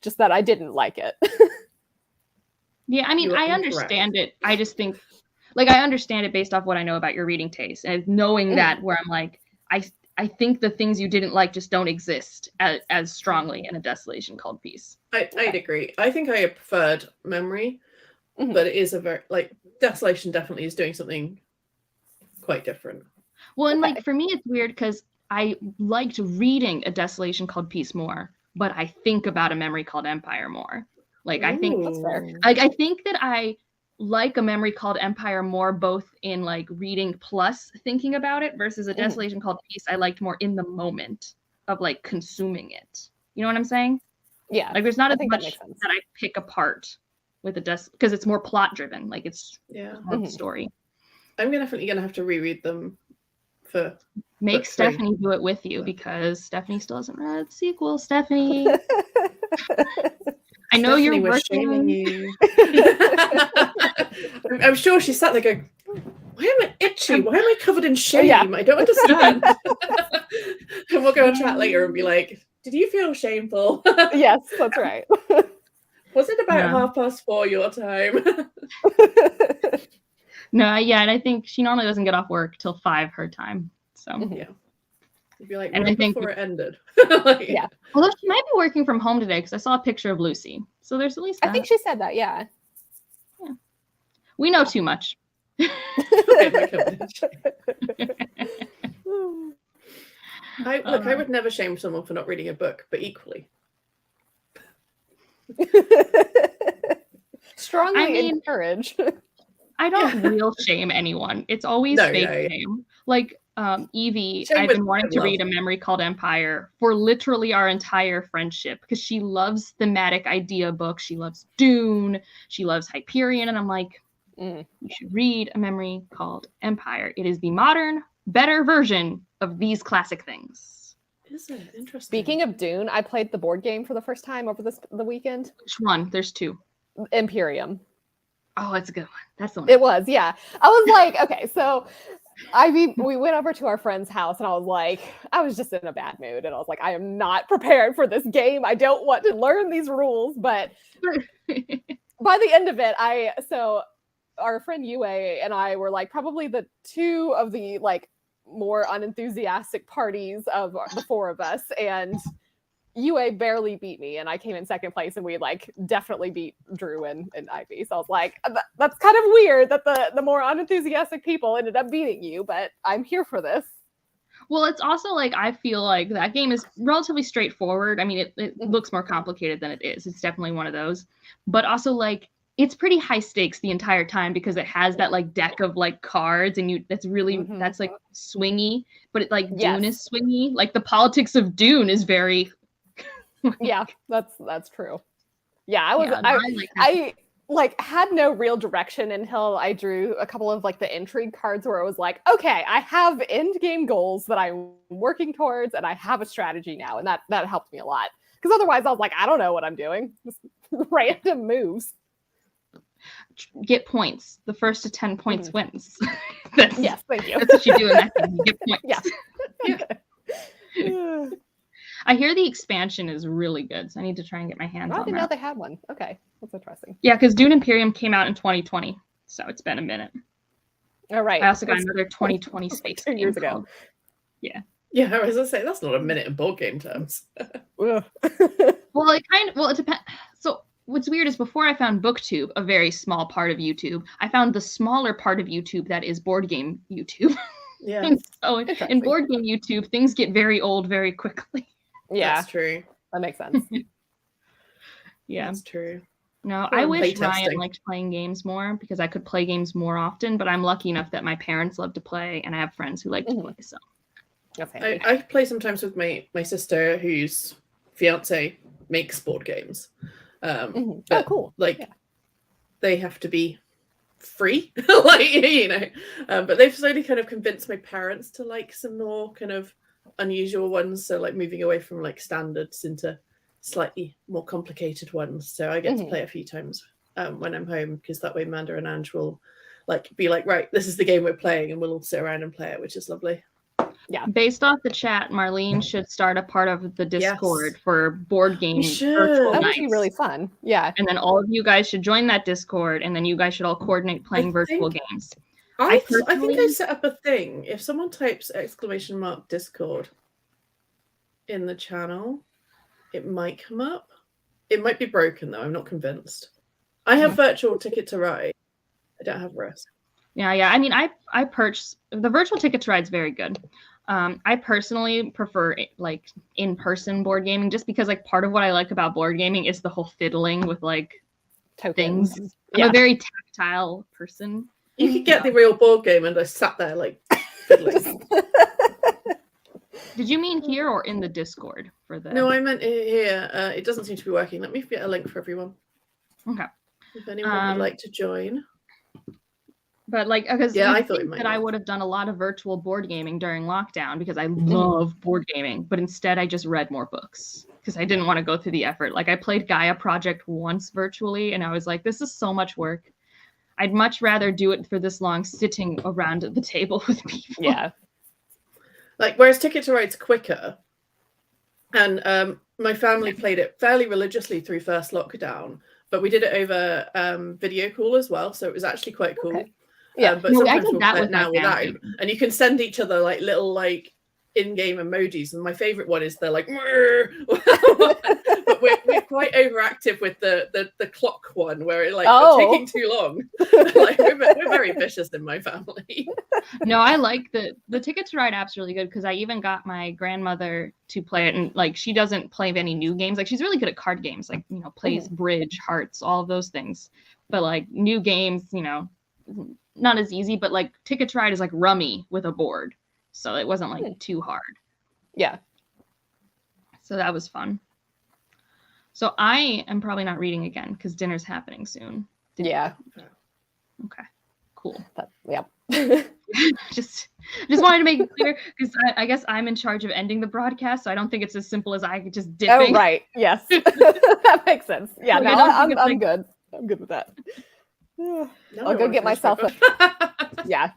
Just that I didn't like it. Yeah, I mean, I understand it. I just think, like, I understand it based off what I know about your reading taste, and knowing that, where I'm like, I think the things you didn't like just don't exist as strongly in A Desolation Called Peace. I'd agree. I think I preferred Memory, but it is a very, like, Desolation definitely is doing something quite different. Well, and like for me, it's weird because I liked reading A Desolation Called Peace more, but I think about A Memory Called Empire more. Like I think that's fair. Like I think that I like A Memory Called Empire more, both in like reading plus thinking about it, versus A Desolation Called Peace I liked more in the moment of like consuming it. You know what I'm saying? Yeah. Like there's not as much that I pick apart with because it's more plot driven. Like it's more of the story. I'm definitely gonna have to reread them. Make Stephanie do it with you, because Stephanie still hasn't read the sequel. Stephanie, I know you're working. You. I'm sure she sat there going, "Why am I itchy? Why am I covered in shame? I don't understand." And we'll go and chat later and be like, "Did you feel shameful?" Yes, that's right. Was it about 4:30 your time? No, yeah, and I think she normally doesn't get off work till 5 her time. So yeah, you'd be like, and I think before it ended. Yeah. Although she might be working from home today, because I saw a picture of Lucy. So there's at least that. I think she said that. Yeah. We know too much. I would never shame someone for not reading a book, but equally. Strongly encourage. I don't real shame anyone. It's always fake shame. Like Evie, I've been wanting to read A Memory Called Empire for literally our entire friendship, because she loves thematic idea books. She loves Dune. She loves Hyperion. And I'm like, you should read A Memory Called Empire. It is the modern, better version of these classic things. Is it? Interesting. Speaking of Dune, I played the board game for the first time over the weekend. Which one? There's 2. Imperium. Oh, that's a good one. That's the one. It was, yeah. I was like, okay, so we went over to our friend's house, and I was just in a bad mood, and I was like, I am not prepared for this game. I don't want to learn these rules, but by the end of it, our friend Yue and I were like probably the 2 of the like more unenthusiastic parties of the 4 of us, and Yue barely beat me, and I came in second place, and we like definitely beat Drew and Ivy. So I was like, that's kind of weird that the more unenthusiastic people ended up beating you, but I'm here for this. Well, it's also like, I feel like that game is relatively straightforward. I mean, it looks more complicated than it is. It's definitely one of those. But also, like, it's pretty high stakes the entire time, because it has that like deck of like cards, and that's really that's like swingy, but it like Dune is swingy. Like the politics of Dune is very yeah, that's true. Yeah, I had no real direction until I drew a couple of like the intrigue cards, where it was like, okay, I have end game goals that I'm working towards, and I have a strategy now, and that helped me a lot. Because otherwise I was like, I don't know what I'm doing. Just random moves. Get points. The first to 10 points wins. Yes, thank you. That's what you do in that game. You get points. Yeah. I hear the expansion is really good, so I need to try and get my hands I on didn't know that. they had one. Okay, that's interesting. Yeah, because Dune Imperium came out in 2020, so it's been a minute. All right. I also got another 2020 space 2 years game ago. called- Yeah. Yeah, I was gonna say that's not a minute in board game terms. Ugh. Well, it depends. So what's weird is before I found BookTube, a very small part of YouTube, I found the smaller part of YouTube that is board game YouTube. Yeah, And so in Interesting. board game YouTube, things get very old very quickly. Yeah, that's true. that makes sense. Yeah. That's true. No, Well, I wish play Ryan testing. liked playing games more because I could play games more often, but I'm lucky enough that my parents love to play and I have friends who like to play. So That's handy. I play sometimes with my sister, whose fiance makes board games. Oh, But, cool. Like, Yeah. they have to be free, like, you know. But they've slowly kind of convinced my parents to like some more kind of unusual ones. So like moving away from like standards into slightly more complicated ones. So I get to play a few times when I'm home, because that way Amanda and Ange will like be like, right, this is the game we're playing, and we'll all sit around and play it, which is lovely. based off the chat, Marlene should start a part of the Discord Yes. for board game should. virtual That would nights. be really fun. Yeah. And then all of you guys should join that Discord, and then you guys should all coordinate playing virtual games. I think I personally- set up a thing. If someone types ! Discord in the channel, it might come up. It might be broken though. I'm not convinced. I have virtual Ticket to Ride. I don't have Risk. Yeah. I mean, I purchased the virtual ticket to ride's very good. I personally prefer like in-person board gaming, just because like part of what I like about board gaming is the whole fiddling with like Tokens. things. I'm a very tactile person. You could get the real board game and I sat there like fiddling. Did you mean here or in the Discord for the? No, I meant here. It doesn't seem to be working. Let me get a link for everyone. Okay. If anyone would like to join. But like, because Yeah, I thought it might that I work. would have done a lot of virtual board gaming during lockdown because I love board gaming, but instead I just read more books because I didn't want to go through the effort. Like I played Gaia Project once virtually, and I was like, this is so much work. I'd much rather do it for this long sitting around at the table with people. Yeah. Like, whereas Ticket to Ride's quicker, and my family played it fairly religiously through first lockdown, but we did it over video call as well, so it was actually quite cool. Okay. Yeah, but no, I sometimes did we'll that play with it my now without, family. and you can send each other like little like in-game emojis, and my favorite one is they're like but we're quite overactive with the clock one, where it like they're taking too long. Like we're very vicious in my family. No, I like the Ticket to Ride app's really good because I even got my grandmother to play it, and like she doesn't play any new games. Like she's really good at card games, like plays bridge, hearts, all of those things. But like new games, not as easy. But like Ticket to Ride is like Rummy with a board, so it wasn't like too hard. Yeah. So that was fun. So I am probably not reading again because dinner's happening soon. Yeah. Okay. Cool. Yeah. just wanted to make it clear because I guess I'm in charge of ending the broadcast, so I don't think it's as simple as I could just dip Oh, in. right. Yes. That makes sense. Yeah. Like, No, I don't think it's I'm like- good. I'm good with that. Now I'll I go wanna get finish my myself book. Yeah.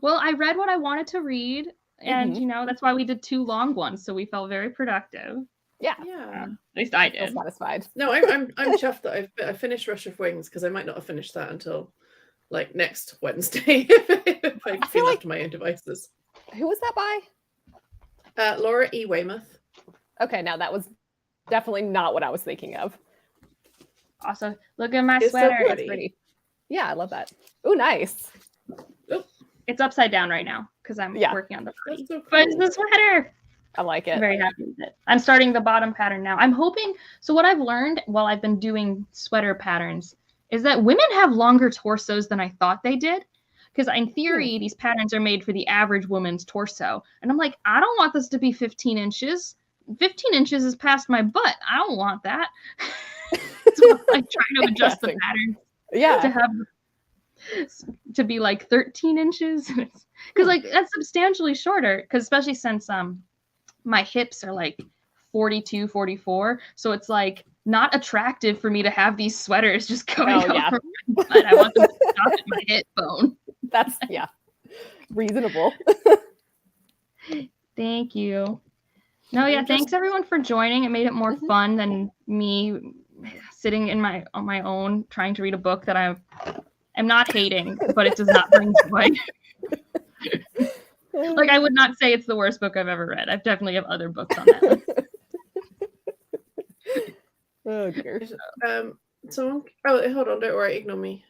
Well, I read what I wanted to read, and that's why we did 2 long ones, so we felt very productive. Yeah. Yeah. At least I Feel did. satisfied. No, I'm chuffed that I finished Rush of Wings, because I might not have finished that until like next Wednesday if I feel feel like- left to my own devices. Who was that by? Laura E. Weymouth. Okay, now that was definitely not what I was thinking of. Also, look at my It's so sweater. pretty. That's pretty. Yeah, I love that. Oh, nice. It's upside down right now because I'm Yeah. working on the body. That's so But it's cool. the sweater. I like I'm it. very happy with it. I'm starting the bottom pattern now. I'm hoping. So what I've learned while I've been doing sweater patterns is that women have longer torsos than I thought they did. Because in theory, these patterns are made for the average woman's torso. And I'm like, I don't want this to be 15 inches. 15 inches is past my butt. I don't want that. So I'm like trying to adjust the Interesting. pattern to Yeah. have to be like 13 inches. Because like that's substantially shorter. Because especially since my hips are like 42, 44. So it's like not attractive for me to have these sweaters just going Oh, over yeah. my butt. I want them to stop at my hip bone. That's reasonable. Thank you. No, yeah, I'm thanks everyone for joining. It made it more fun than me sitting on my own trying to read a book that I'm not hating, but it does not bring joy. Like, I would not say it's the worst book I've ever read. I definitely have other books on that list. Oh dear. Someone. Oh, hold on! Don't worry. Ignore me.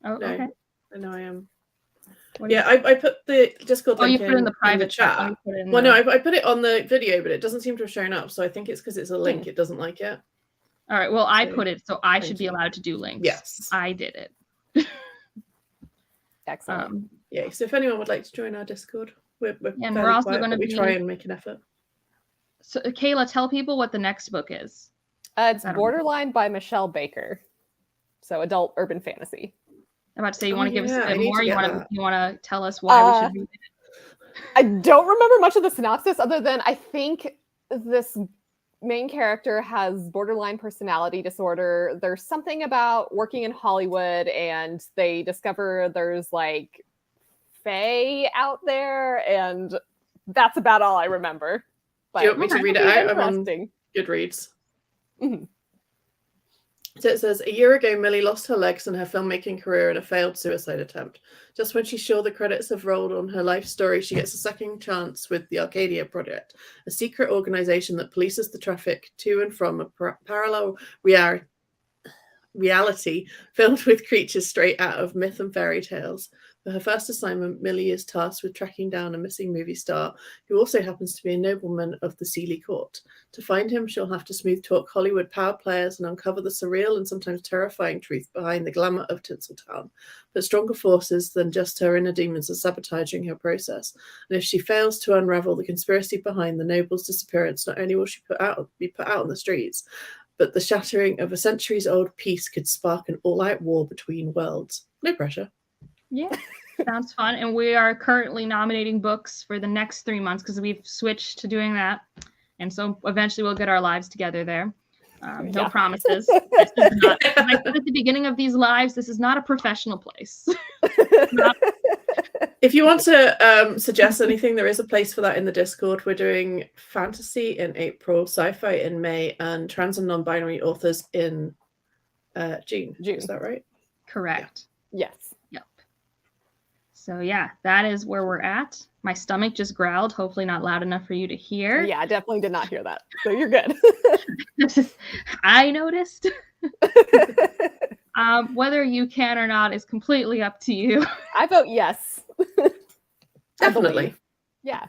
Oh, No, okay. I know I am. What do Yeah, I put the Discord link you put it in the private chat. Let me put it in Well, the... no, I put it on the video, but it doesn't seem to have shown up. So I think it's because it's a link. It doesn't like it. All right. Well, I So, put it, so I thank should be you. allowed to do links. Yes. I did it. Excellent. Yeah. So if anyone would like to join our Discord, we're and fairly we're also quiet, going to but we be... try and make an effort. So, Kayla, tell people what the next book is. It's Borderline by Michelle Baker. So adult urban fantasy. I'm about to say, you want to give us a I bit need more? to You get want that. to tell us why we should read it? I don't remember much of the synopsis other than I think this main character has borderline personality disorder. There's something about working in Hollywood and they discover there's like fae out there, and that's about all I remember. But Do you want me to read it out? I'm on interesting. Goodreads. Mm-hmm. So it says, a year ago, Millie lost her legs in her filmmaking career in a failed suicide attempt. Just when she's sure the credits have rolled on her life story, she gets a second chance with the Arcadia Project, a secret organization that polices the traffic to and from a parallel reality filled with creatures straight out of myth and fairy tales. For her first assignment, Millie is tasked with tracking down a missing movie star who also happens to be a nobleman of the Sealy court. To find him, she'll have to smooth talk Hollywood power players and uncover the surreal and sometimes terrifying truth behind the glamour of Tinseltown. But stronger forces than just her inner demons are sabotaging her process. And if she fails to unravel the conspiracy behind the noble's disappearance, not only will she be put out on the streets, but the shattering of a centuries-old peace could spark an all-out war between worlds. No pressure. Yeah, sounds fun. And we are currently nominating books for the next 3 months because we've switched to doing that. And so eventually we'll get our lives together there. No promises. This is not, as I said at the beginning of these lives, this is not a professional place. If you want to suggest anything, there is a place for that in the Discord. We're doing fantasy in April, sci-fi in May, and trans and non-binary authors in June. Is that right? Correct. Yes. Yep. So yeah, that is where we're at. My stomach just growled, hopefully not loud enough for you to hear. Yeah, I definitely did not hear that. So you're good. I noticed. Whether you can or not is completely up to you. I vote yes. Definitely. Yeah.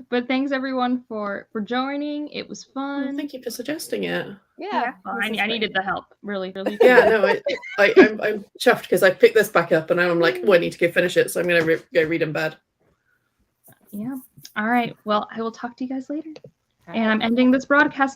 But thanks everyone for joining. It was fun. Well, thank you for suggesting it. Yeah. Well, I needed the help. Really. Yeah, no, I'm chuffed because I picked this back up and now I'm like, oh, I need to go finish it. So I'm going to go read in bed. Yeah. All right. Well, I will talk to you guys later. And I'm ending this broadcast